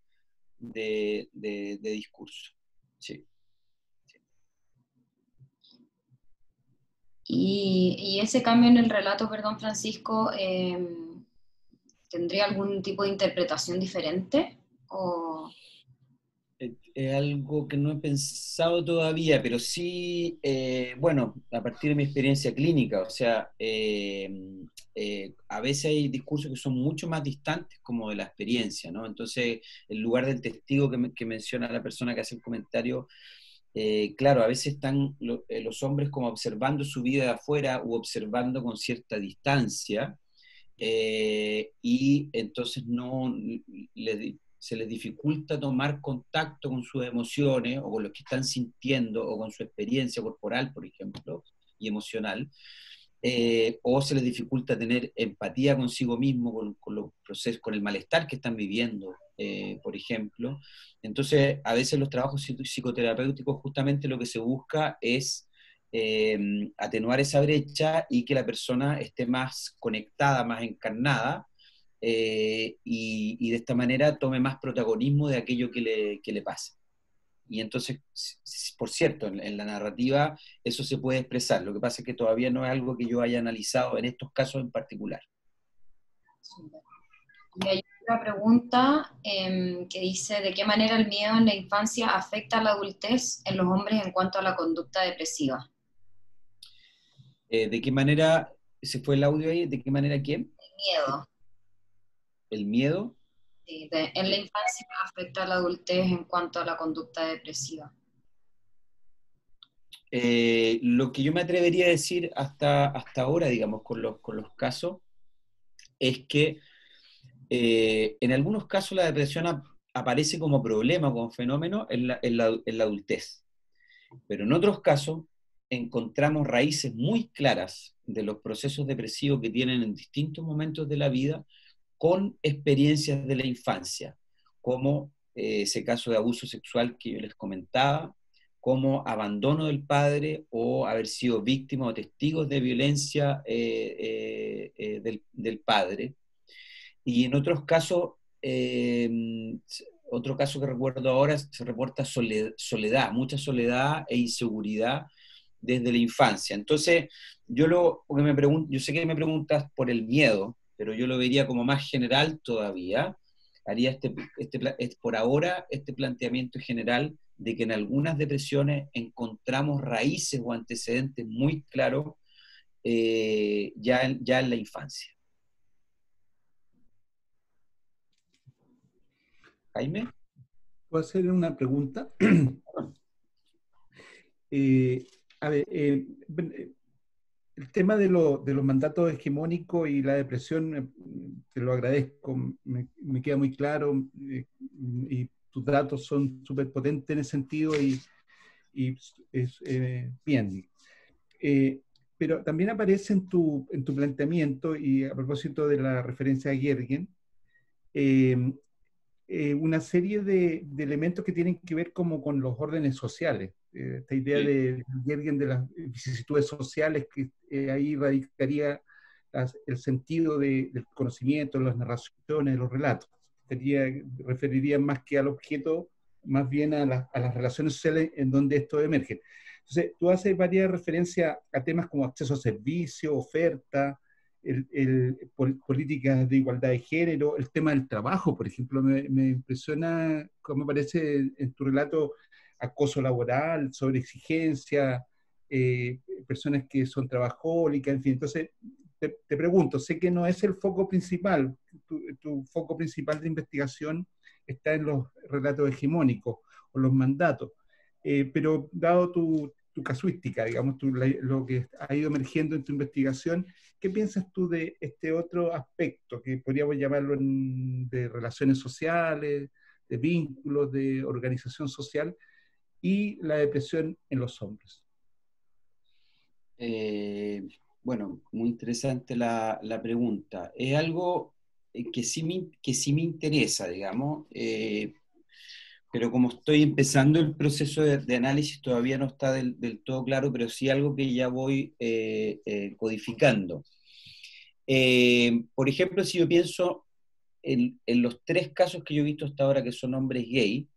discurso. Sí. Y ese cambio en el relato, perdón Francisco, ¿tendría algún tipo de interpretación diferente? ¿O... Es algo que no he pensado todavía, pero sí, bueno, a partir de mi experiencia clínica, o sea, a veces hay discursos que son mucho más distantes como de la experiencia, ¿no? Entonces, en lugar del testigo que menciona la persona que hace el comentario, claro, a veces están los hombres como observando su vida de afuera u observando con cierta distancia, y entonces no se les dificulta tomar contacto con sus emociones o con lo que están sintiendo o con su experiencia corporal, por ejemplo, y emocional. o se les dificulta tener empatía consigo mismo, con los procesos, con el malestar que están viviendo, por ejemplo. Entonces, a veces los trabajos psicoterapéuticos justamente lo que se busca es atenuar esa brecha y que la persona esté más conectada, más encarnada, y de esta manera tome más protagonismo de aquello que le pasa. Y entonces, por cierto, en la narrativa eso se puede expresar. Lo que pasa es que todavía no es algo que yo haya analizado en estos casos en particular. Y hay otra pregunta que dice, ¿de qué manera el miedo en la infancia afecta a la adultez en los hombres en cuanto a la conducta depresiva? ¿De qué manera, se fue el audio ahí? ¿De qué manera quién? El miedo. ¿El miedo? Sí, en la infancia afecta a la adultez en cuanto a la conducta depresiva. Lo que yo me atrevería a decir hasta ahora, digamos, con los casos, es que en algunos casos la depresión aparece como problema, como fenómeno en la adultez. Pero en otros casos encontramos raíces muy claras de los procesos depresivos que tienen en distintos momentos de la vida con experiencias de la infancia, como ese caso de abuso sexual que yo les comentaba, como abandono del padre o haber sido víctima o testigos de violencia del padre. Y en otros casos, otro caso que recuerdo ahora, se reporta soledad, mucha soledad e inseguridad desde la infancia. Entonces, yo sé que me preguntas por el miedo, pero yo lo vería como más general todavía. Haría por ahora este planteamiento general de que en algunas depresiones encontramos raíces o antecedentes muy claros ya en la infancia. Jaime. ¿Puedo hacerle una pregunta? A ver, el tema de los mandatos hegemónicos y la depresión, te lo agradezco, me queda muy claro, y tus datos son súper potentes en ese sentido, y es bien. Pero también aparece en tu planteamiento, y a propósito de la referencia a Gergen, una serie de elementos que tienen que ver como con los órdenes sociales. Esta idea de Gergen de las vicisitudes sociales, que ahí radicaría el sentido del conocimiento, las narraciones, los relatos. Referiría más que al objeto, más bien a las relaciones sociales en donde esto emerge. Entonces, tú haces varias referencias a temas como acceso a servicios, oferta, políticas de igualdad de género, el tema del trabajo, por ejemplo, me impresiona, como me parece en tu relato, acoso laboral, sobreexigencia, personas que son trabajólicas, en fin. Entonces, te pregunto, sé que no es el foco principal, tu foco principal de investigación está en los relatos hegemónicos o los mandatos, pero dado tu casuística, digamos, lo que ha ido emergiendo en tu investigación, ¿qué piensas tú de este otro aspecto, que podríamos llamarlo de relaciones sociales, de vínculos, de organización social, y la depresión en los hombres? Bueno, muy interesante la pregunta. Es algo que sí me interesa, digamos, pero como estoy empezando el proceso de análisis, todavía no está del todo claro, pero sí algo que ya voy codificando. Por ejemplo, si yo pienso en los 3 casos que yo he visto hasta ahora, que son hombres gay,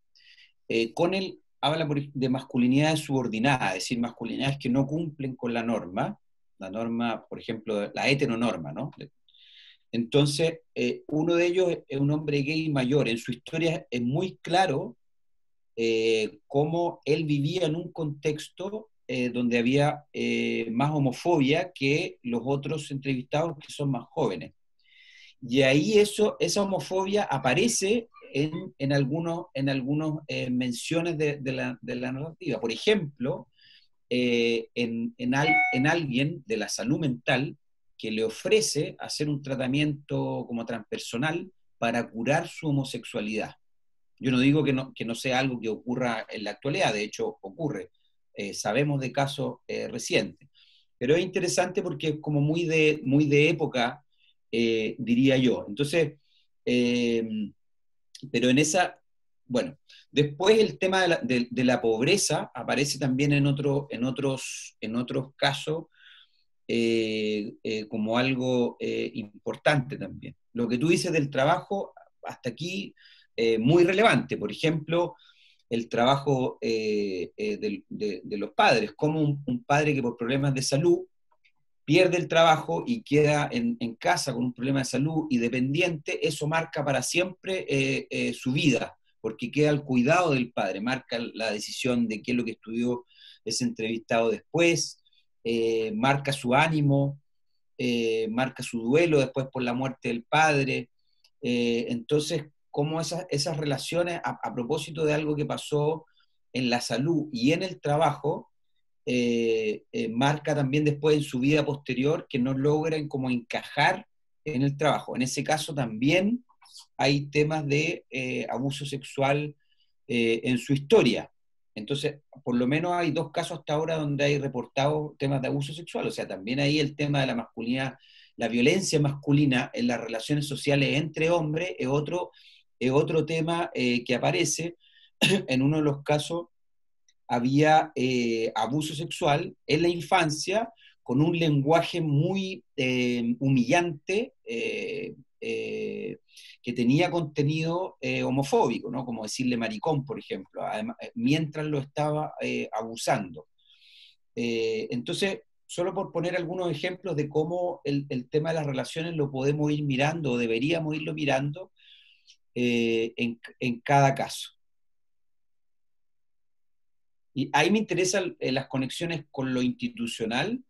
con él habla de masculinidades subordinadas, es decir, masculinidades que no cumplen con la norma, por ejemplo, la heteronorma, ¿no? Entonces, uno de ellos es un hombre gay mayor. En su historia es muy claro cómo él vivía en un contexto donde había más homofobia que los otros entrevistados que son más jóvenes. Y ahí esa homofobia aparece en algunos menciones de la narrativa. Por ejemplo, en alguien de la salud mental que le ofrece hacer un tratamiento como transpersonal para curar su homosexualidad. Yo no digo que no sea algo que ocurra en la actualidad, de hecho ocurre. Sabemos de casos recientes. pero es interesante porque es como muy de época, diría yo. Entonces, pero en esa, bueno, después el tema de la pobreza aparece también en otros casos como algo importante también. Lo que tú dices del trabajo, hasta aquí, muy relevante. Por ejemplo, el trabajo de los padres, como un padre que por problemas de salud pierde el trabajo y queda en casa con un problema de salud y dependiente, eso marca para siempre su vida, porque queda al cuidado del padre, marca la decisión de qué es lo que estudió ese entrevistado después, marca su ánimo, marca su duelo después por la muerte del padre. Entonces, cómo esas relaciones, a propósito de algo que pasó en la salud y en el trabajo, marca también después en su vida posterior que no logran como encajar en el trabajo. En ese caso también hay temas de abuso sexual en su historia. Entonces, por lo menos hay 2 casos hasta ahora donde hay reportados temas de abuso sexual, o sea, también ahí el tema de la masculinidad, la violencia masculina en las relaciones sociales entre hombres es otro tema que aparece. En uno de los casos había abuso sexual en la infancia con un lenguaje muy humillante, que tenía contenido homofóbico, ¿no? Como decirle maricón, por ejemplo, además, mientras lo estaba abusando. Entonces, solo por poner algunos ejemplos de cómo el tema de las relaciones lo podemos ir mirando, o deberíamos irlo mirando en cada caso. Y ahí me interesan las conexiones con lo institucional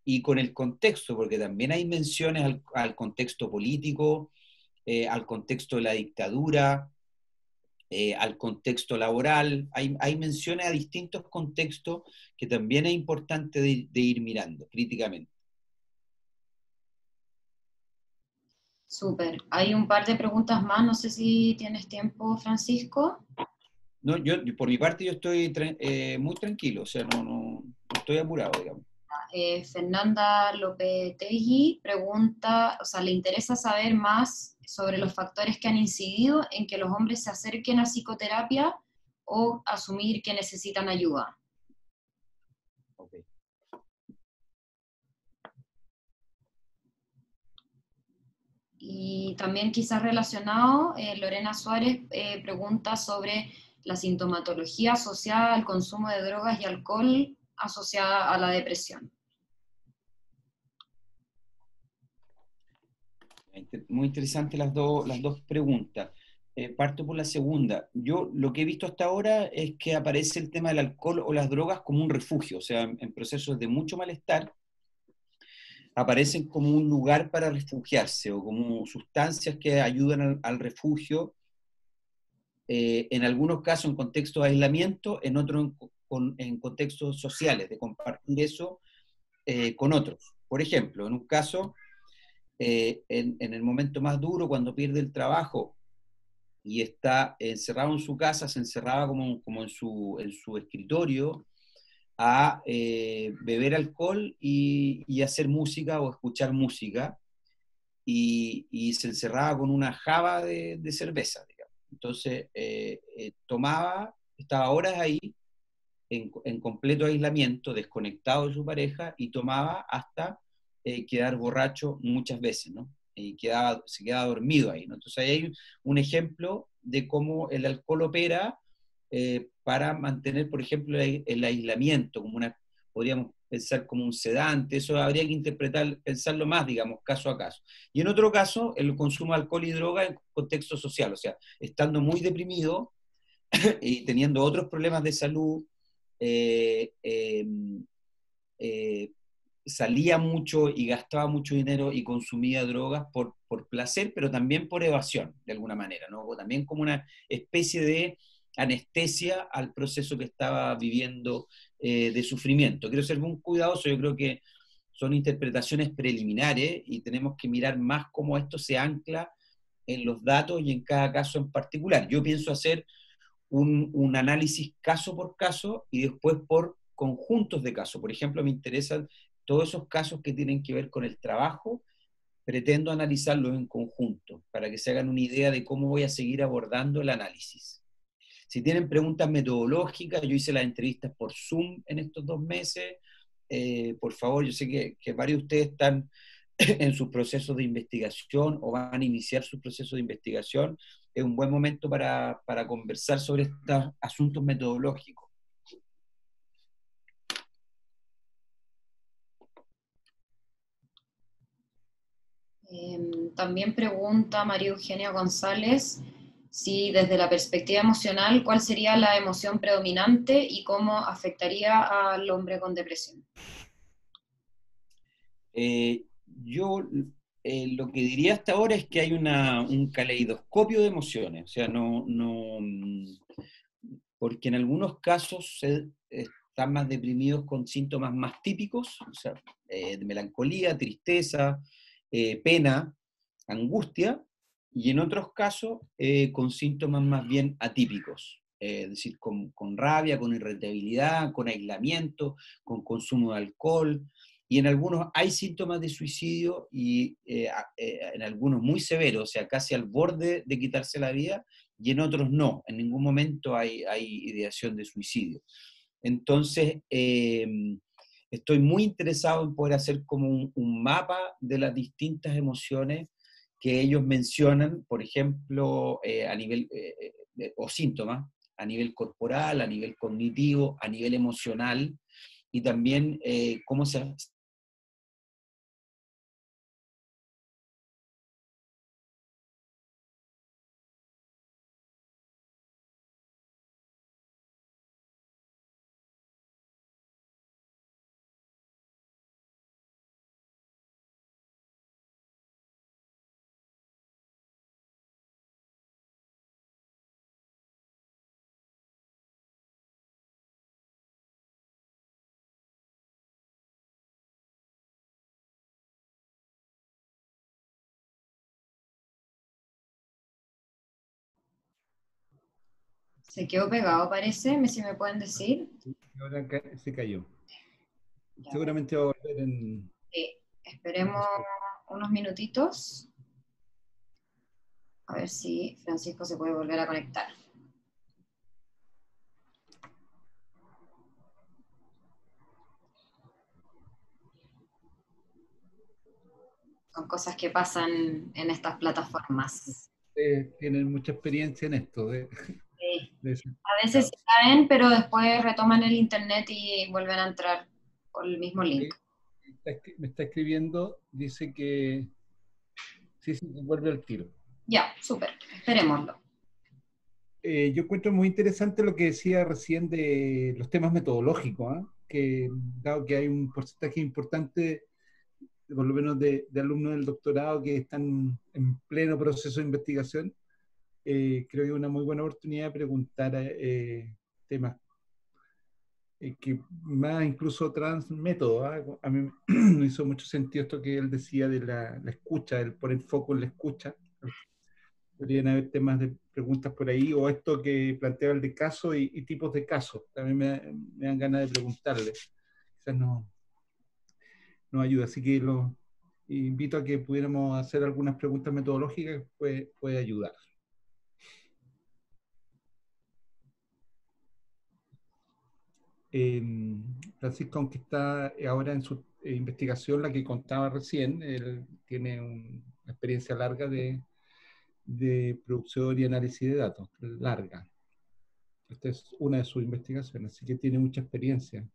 y con el contexto, porque también hay menciones al contexto político, al contexto de la dictadura, al contexto laboral. Hay menciones a distintos contextos que también es importante de ir mirando críticamente. Súper. Hay un par de preguntas más, no sé si tienes tiempo, Francisco. No, yo por mi parte yo estoy muy tranquilo, o sea, no estoy apurado, digamos. Fernanda Lopetegui pregunta, o sea, le interesa saber más sobre los factores que han incidido en que los hombres se acerquen a psicoterapia o asumir que necesitan ayuda. Okay. Y también quizás relacionado, Lorena Suárez pregunta sobre la sintomatología asociada al consumo de drogas y alcohol asociada a la depresión. Muy interesantes las dos preguntas. Parto por la segunda. Yo lo que he visto hasta ahora es que aparece el tema del alcohol o las drogas como un refugio, o sea, en procesos de mucho malestar, aparecen como un lugar para refugiarse o como sustancias que ayudan al refugio, en algunos casos en contextos de aislamiento, en otros en contextos sociales, de compartir eso con otros. Por ejemplo, en un caso, en el momento más duro, cuando pierde el trabajo y está encerrado en su casa, se encerraba como en su escritorio a beber alcohol y hacer música o escuchar música, y se encerraba con una java de cerveza, digamos. Entonces, tomaba, estaba horas ahí, en completo aislamiento, desconectado de su pareja, y tomaba hasta quedar borracho muchas veces, ¿no? Y se quedaba dormido ahí, ¿no? Entonces ahí hay un ejemplo de cómo el alcohol opera para mantener, por ejemplo, el aislamiento, podríamos pensar como un sedante. Eso habría que pensarlo más, digamos, caso a caso. Y en otro caso, el consumo de alcohol y droga en contexto social, o sea, estando muy deprimido y teniendo otros problemas de salud, eh, eh, eh, salía mucho y gastaba mucho dinero y consumía drogas por placer, pero también por evasión, de alguna manera, ¿no? O también como una especie de anestesia al proceso que estaba viviendo de sufrimiento. Quiero ser muy cuidadoso, yo creo que son interpretaciones preliminares y tenemos que mirar más cómo esto se ancla en los datos y en cada caso en particular. Yo pienso hacer un análisis caso por caso y después por conjuntos de casos. Por ejemplo, me interesa todos esos casos que tienen que ver con el trabajo, pretendo analizarlos en conjunto, para que se hagan una idea de cómo voy a seguir abordando el análisis. Si tienen preguntas metodológicas, yo hice las entrevistas por Zoom en estos 2 meses, por favor, yo sé que varios de ustedes están en sus procesos de investigación o van a iniciar sus procesos de investigación, es un buen momento para conversar sobre estos asuntos metodológicos. También pregunta María Eugenia González si desde la perspectiva emocional, ¿cuál sería la emoción predominante y cómo afectaría al hombre con depresión? Yo lo que diría hasta ahora es que hay un caleidoscopio de emociones, o sea, porque en algunos casos están más deprimidos con síntomas más típicos, o sea, de melancolía, tristeza, pena, angustia, y en otros casos con síntomas más bien atípicos, es decir, con rabia, con irritabilidad, con aislamiento, con consumo de alcohol, y en algunos hay síntomas de suicidio, y en algunos muy severos, o sea, casi al borde de quitarse la vida, y en otros no, en ningún momento hay ideación de suicidio. Entonces, estoy muy interesado en poder hacer como un mapa de las distintas emociones que ellos mencionan, por ejemplo, a nivel, o síntomas, a nivel corporal, a nivel cognitivo, a nivel emocional, y también cómo se... Se quedó pegado, parece, si me pueden decir. Ahora se cayó. Ya, Seguramente va a volver en... esperemos unos minutitos. A ver si Francisco se puede volver a conectar. Son cosas que pasan en estas plataformas. Tienen mucha experiencia en esto. Sí. De A veces se caen, pero después retoman el internet y vuelven a entrar por el mismo link. Me está escribiendo, dice que sí, sí, vuelve al tiro. Ya, súper, esperémoslo. Yo encuentro muy interesante lo que decía recién de los temas metodológicos, ¿ah? Que dado que hay un porcentaje importante, por lo menos de alumnos del doctorado que están en pleno proceso de investigación, creo que es una muy buena oportunidad de preguntar temas que más incluso transmétodo. ¿Ah? A mí me hizo mucho sentido esto que él decía de la escucha, el poner foco en la escucha. Podrían haber temas de preguntas por ahí, o esto que planteaba el de caso y tipos de casos. También me dan ganas de preguntarle. Quizás nos ayuda. Así que los invito a que pudiéramos hacer algunas preguntas metodológicas, puede ayudar. Francisco, aunque está ahora en su investigación, la que contaba recién, él tiene una experiencia larga de producción y análisis de datos, larga. Esta es una de sus investigaciones, así que tiene mucha experiencia.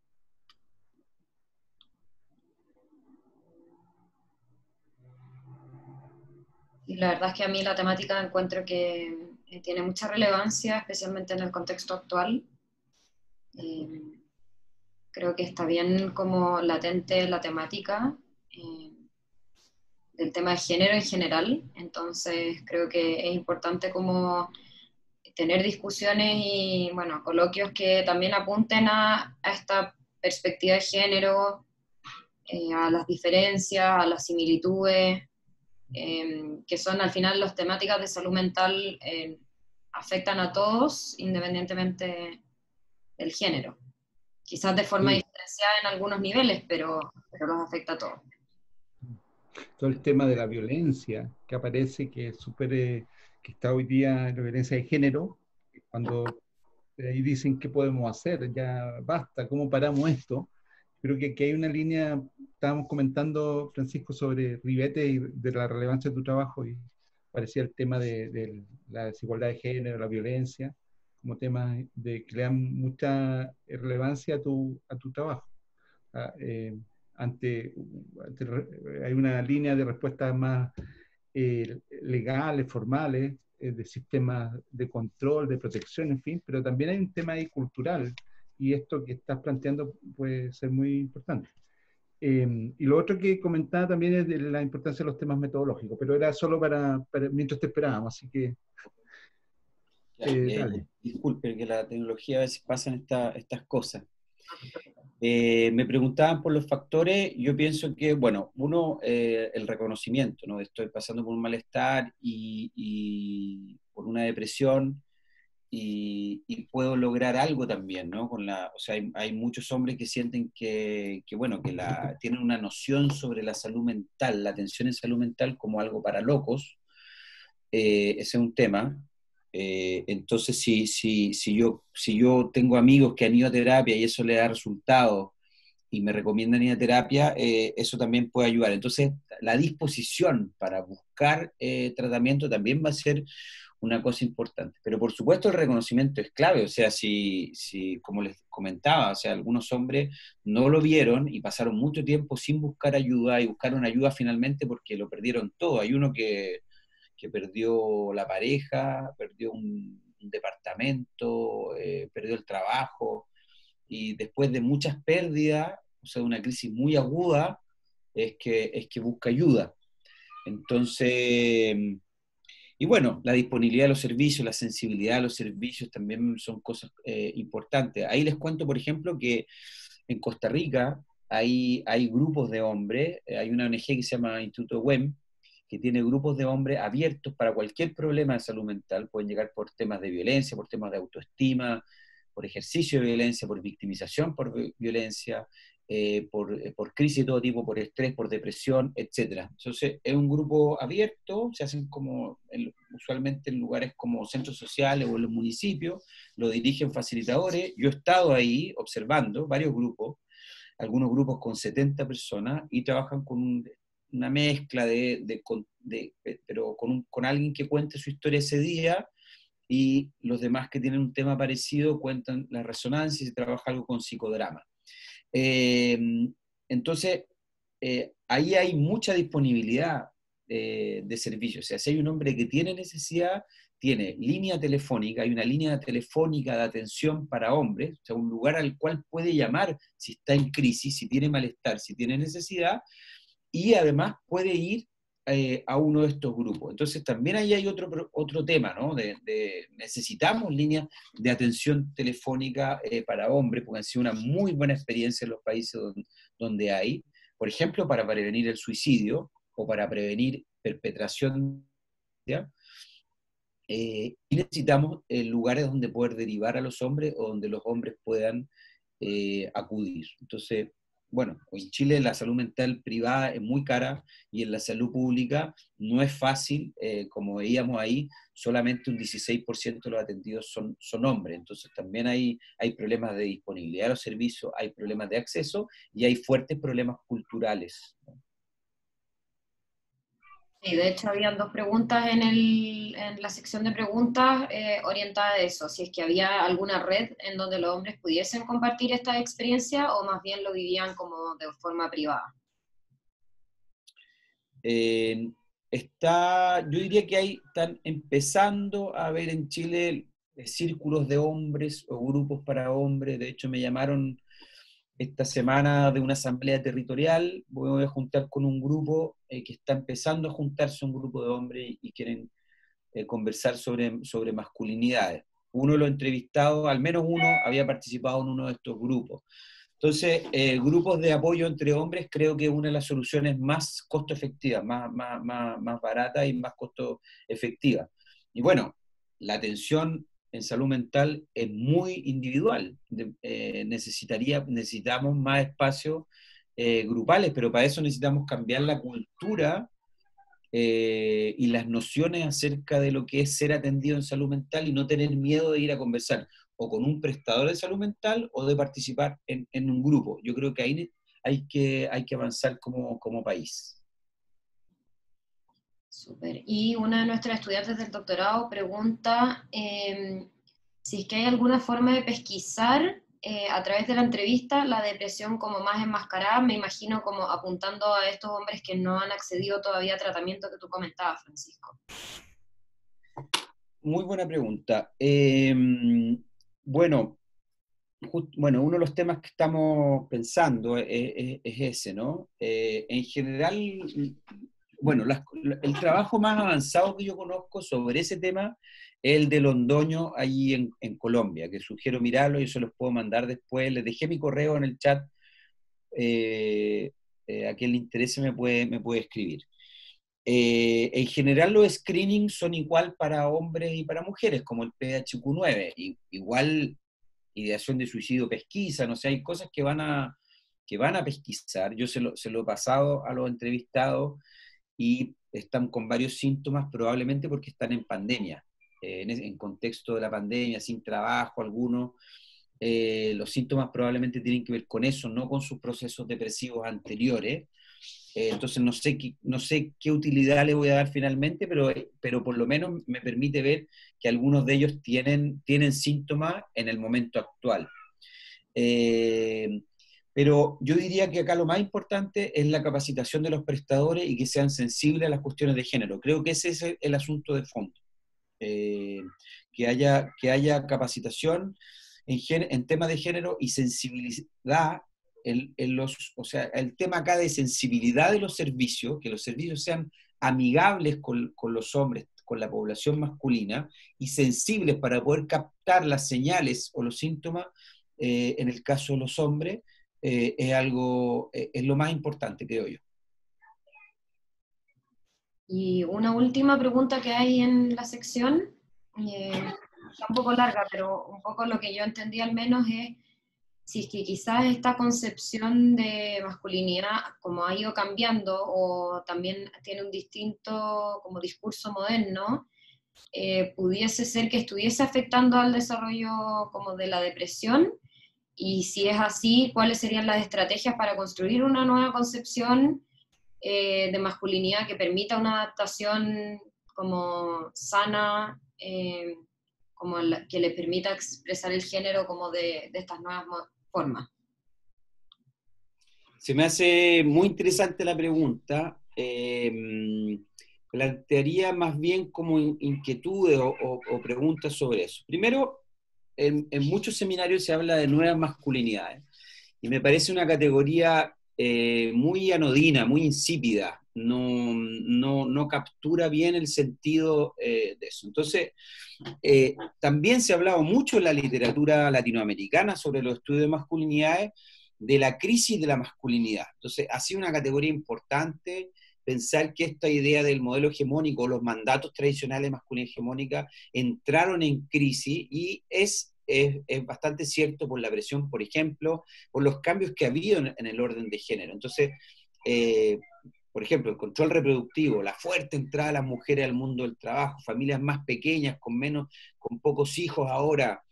Y la verdad es que a mí la temática encuentro que tiene mucha relevancia, especialmente en el contexto actual. Creo que está bien como latente la temática del tema de género en general, entonces creo que es importante como tener discusiones y, bueno, coloquios que también apunten a esta perspectiva de género, a las diferencias, a las similitudes, que son al final las temáticas de salud mental, afectan a todos independientemente del género. Quizás de forma Sí. diferenciada en algunos niveles, pero pero los afecta a todos. Todo el tema de la violencia que aparece, que es súper, que está hoy día la violencia de género, cuando ahí dicen qué podemos hacer, ya basta, ¿cómo paramos esto? Creo que aquí hay una línea, estábamos comentando, Francisco, sobre Rivete y de la relevancia de tu trabajo, y parecía el tema de la desigualdad de género, la violencia, como temas que le dan mucha relevancia a tu trabajo. Ah, ante, hay una línea de respuestas más legales, formales, de sistemas de control, de protección, en fin, pero también hay un tema ahí cultural, y esto que estás planteando puede ser muy importante. Y lo otro que comentaba también es de la importancia de los temas metodológicos, pero era solo para mientras te esperábamos, así que dale. Disculpe, que la tecnología a veces pasan estas cosas. Me preguntaban por los factores. Yo pienso que, bueno, uno, el reconocimiento, ¿no? Estoy pasando por un malestar y por una depresión, y puedo lograr algo también, ¿no? O sea, hay muchos hombres que sienten bueno, tienen una noción sobre la salud mental, la atención en salud mental como algo para locos. Ese es un tema. Entonces, si yo tengo amigos que han ido a terapia y eso le da resultados y me recomiendan ir a terapia, eso también puede ayudar. Entonces, la disposición para buscar tratamiento también va a ser una cosa importante. Pero por supuesto el reconocimiento es clave. O sea, como les comentaba, o sea, algunos hombres no lo vieron y pasaron mucho tiempo sin buscar ayuda, y buscaron ayuda finalmente porque lo perdieron todo. Hay uno que perdió la pareja, perdió un departamento, perdió el trabajo, y después de muchas pérdidas, o sea, una crisis muy aguda, es que busca ayuda. Entonces, y bueno, la disponibilidad de los servicios, la sensibilidad de los servicios también son cosas importantes. Ahí les cuento, por ejemplo, que en Costa Rica hay grupos de hombres, hay una ONG que se llama Instituto WEM, que tiene grupos de hombres abiertos para cualquier problema de salud mental. Pueden llegar por temas de violencia, por temas de autoestima, por ejercicio de violencia, por victimización por violencia, por crisis de todo tipo, por estrés, por depresión, etc. Entonces, es un grupo abierto, se hacen usualmente en lugares como centros sociales o en los municipios, lo dirigen facilitadores. Yo he estado ahí observando varios grupos, algunos grupos con 70 personas, y trabajan con una mezcla pero con alguien que cuente su historia ese día, y los demás que tienen un tema parecido cuentan la resonancia y se trabaja algo con psicodrama. Entonces, ahí hay mucha disponibilidad de servicios. O sea, si hay un hombre que tiene necesidad, tiene línea telefónica, hay una línea telefónica de atención para hombres, o sea, un lugar al cual puede llamar si está en crisis, si tiene malestar, si tiene necesidad, y además puede ir a uno de estos grupos. Entonces también ahí hay otro tema, ¿no? Necesitamos líneas de atención telefónica para hombres, porque han sido una muy buena experiencia en los países donde hay, por ejemplo, para prevenir el suicidio o para prevenir perpetración, ¿ya? Y necesitamos lugares donde poder derivar a los hombres o donde los hombres puedan acudir. Entonces, bueno, en Chile la salud mental privada es muy cara, y en la salud pública no es fácil. Como veíamos ahí, solamente un 16% de los atendidos son hombres. Entonces también hay problemas de disponibilidad de los servicios, hay problemas de acceso y hay fuertes problemas culturales, ¿no? Sí, de hecho habían dos preguntas en la sección de preguntas orientada a eso, si es que había alguna red en donde los hombres pudiesen compartir esta experiencia o más bien lo vivían como de forma privada. Yo diría que están empezando a haber en Chile círculos de hombres o grupos para hombres. De hecho, me llamaron esta semana de una asamblea territorial. Voy a juntar con un grupo que está empezando a juntarse, un grupo de hombres, y quieren conversar sobre masculinidades. Uno de los entrevistados, al menos uno, había participado en uno de estos grupos. Entonces, grupos de apoyo entre hombres creo que es una de las soluciones más costo efectivas, más barata y más costo efectiva. Y bueno, la atención en salud mental es muy individual. Necesitamos más espacio grupales, pero para eso necesitamos cambiar la cultura y las nociones acerca de lo que es ser atendido en salud mental y no tener miedo de ir a conversar o con un prestador de salud mental o de participar en un grupo. Yo creo que ahí hay que avanzar como país. Súper. Y una de nuestras estudiantes del doctorado pregunta si es que hay alguna forma de pesquisar a través de la entrevista la depresión como más enmascarada, me imagino como apuntando a estos hombres que no han accedido todavía a tratamiento que tú comentabas, Francisco. Muy buena pregunta. Bueno, uno de los temas que estamos pensando es ese, ¿no? En general, bueno, el trabajo más avanzado que yo conozco sobre ese tema es el de Londoño ahí en Colombia, que sugiero mirarlo y se los puedo mandar después. Les dejé mi correo en el chat, a quien le interese me puede escribir. En general los screenings son igual para hombres y para mujeres, como el PHQ-9, igual ideación de suicidio pesquisa, no sé, hay cosas que van a pesquisar. Yo se lo he pasado a los entrevistados y están con varios síntomas, probablemente porque están en pandemia, en contexto de la pandemia, sin trabajo algunos. Los síntomas probablemente tienen que ver con eso, no con sus procesos depresivos anteriores. Entonces no sé qué utilidad le voy a dar finalmente, pero por lo menos me permite ver que algunos de ellos tienen síntomas en el momento actual. Pero yo diría que acá lo más importante es la capacitación de los prestadores y que sean sensibles a las cuestiones de género. Creo que ese es el asunto de fondo. Que haya capacitación en temas de género y sensibilidad o sea, el tema acá de sensibilidad de los servicios, que los servicios sean amigables con los hombres, con la población masculina, y sensibles para poder captar las señales o los síntomas, en el caso de los hombres, es lo más importante, creo yo. Y una última pregunta que hay en la sección, está un poco larga, pero un poco lo que yo entendí al menos es si es que quizás esta concepción de masculinidad, como ha ido cambiando, o también tiene un distinto como discurso moderno, pudiese ser que estuviese afectando al desarrollo como de la depresión, y si es así, ¿cuáles serían las estrategias para construir una nueva concepción de masculinidad que permita una adaptación como sana, como que le permita expresar el género como de estas nuevas formas? Se me hace muy interesante la pregunta. Plantearía más bien como inquietudes o preguntas sobre eso. Primero, en muchos seminarios se habla de nuevas masculinidades, y me parece una categoría muy anodina, muy insípida, no captura bien el sentido de eso. Entonces, también se ha hablado mucho en la literatura latinoamericana sobre los estudios de masculinidades, de la crisis de la masculinidad. Entonces, ha sido una categoría importante pensar que esta idea del modelo hegemónico, los mandatos tradicionales de masculinidad hegemónica, entraron en crisis, y es bastante cierto por la presión, por ejemplo, por los cambios que ha habido en el orden de género. Entonces, por ejemplo, el control reproductivo, la fuerte entrada de las mujeres al mundo del trabajo, familias más pequeñas, con pocos hijos ahora,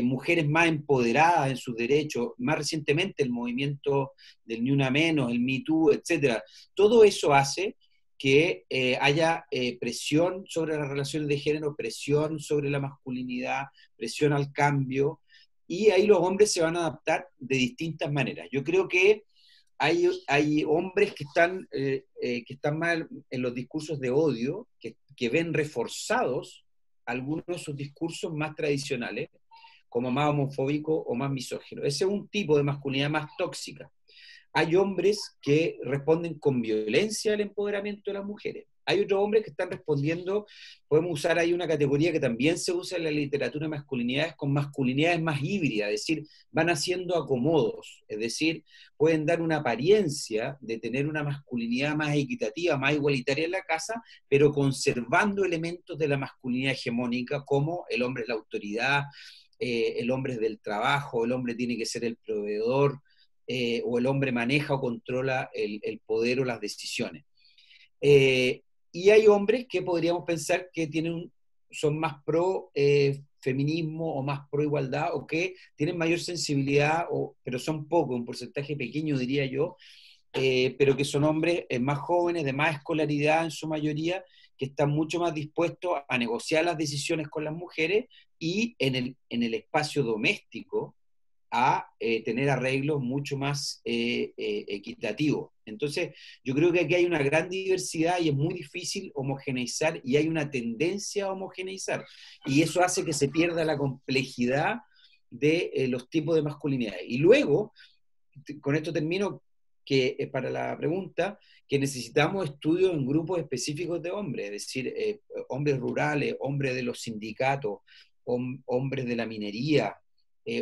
mujeres más empoderadas en sus derechos, más recientemente el movimiento del Ni Una Menos, el Me Too, etc. Todo eso hace que haya presión sobre las relaciones de género, presión sobre la masculinidad, presión al cambio, y ahí los hombres se van a adaptar de distintas maneras. Yo creo que hay hombres que están mal en los discursos de odio, que ven reforzados algunos de sus discursos más tradicionales, como más homofóbico o más misógino. Ese es un tipo de masculinidad más tóxica. Hay hombres que responden con violencia al empoderamiento de las mujeres. Hay otros hombres que están respondiendo, podemos usar ahí una categoría que también se usa en la literatura de masculinidades, con masculinidades más híbridas, es decir, van haciendo acomodos, es decir, pueden dar una apariencia de tener una masculinidad más equitativa, más igualitaria en la casa, pero conservando elementos de la masculinidad hegemónica, como el hombre es la autoridad, el hombre es del trabajo, el hombre tiene que ser el proveedor, o el hombre maneja o controla el poder o las decisiones. Y hay hombres que podríamos pensar que son más pro feminismo o más pro igualdad, o que tienen mayor sensibilidad, pero son pocos, un porcentaje pequeño diría yo, pero que son hombres más jóvenes, de más escolaridad en su mayoría, que están mucho más dispuestos a negociar las decisiones con las mujeres y en el espacio doméstico a tener arreglos mucho más equitativos. Entonces, yo creo que aquí hay una gran diversidad y es muy difícil homogeneizar, y hay una tendencia a homogeneizar, y eso hace que se pierda la complejidad de los tipos de masculinidad. Y luego, con esto termino, que para la pregunta, que necesitamos estudios en grupos específicos de hombres, es decir, hombres rurales, hombres de los sindicatos, hombres de la minería,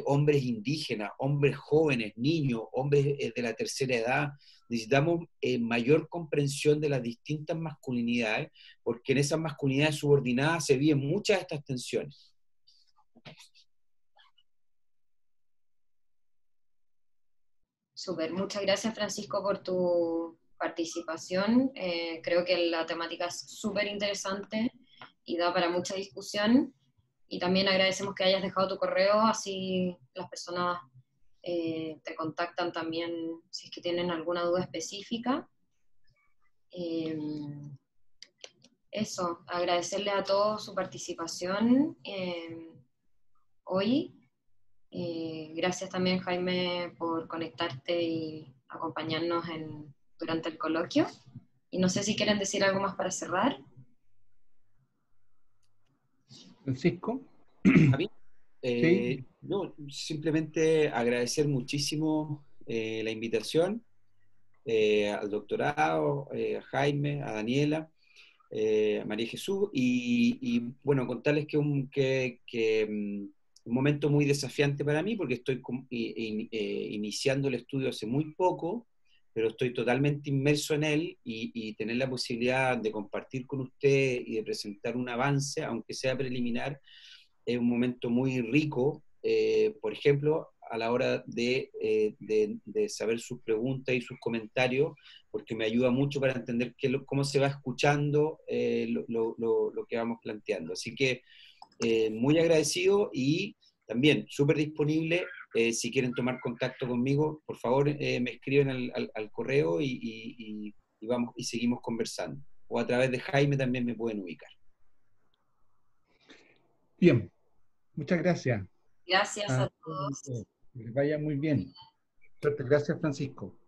hombres indígenas, hombres jóvenes, niños, hombres de la tercera edad. Necesitamos mayor comprensión de las distintas masculinidades, porque en esas masculinidades subordinadas se viven muchas de estas tensiones. Súper, muchas gracias Francisco por tu participación. Creo que la temática es súper interesante y da para mucha discusión. Y también agradecemos que hayas dejado tu correo, así las personas te contactan también si es que tienen alguna duda específica. Eso, agradecerle a todos su participación hoy. Gracias también, Jaime, por conectarte y acompañarnos durante el coloquio. Y no sé si quieren decir algo más para cerrar. Francisco. ¿A mí? Sí. No, simplemente agradecer muchísimo la invitación al doctorado, a Jaime, a Daniela, a María Jesús, y bueno, contarles que un momento muy desafiante para mí, porque estoy iniciando el estudio hace muy poco, pero estoy totalmente inmerso en él, y tener la posibilidad de compartir con usted y de presentar un avance, aunque sea preliminar, es un momento muy rico, por ejemplo, a la hora de saber sus preguntas y sus comentarios, porque me ayuda mucho para entender cómo se va escuchando lo que vamos planteando. Así que muy agradecido, y también súper disponible. Si quieren tomar contacto conmigo, por favor me escriben al correo, y seguimos conversando. O a través de Jaime también me pueden ubicar. Bien, muchas gracias. Gracias a todos. Que les vaya muy bien. Suerte. Gracias, Francisco.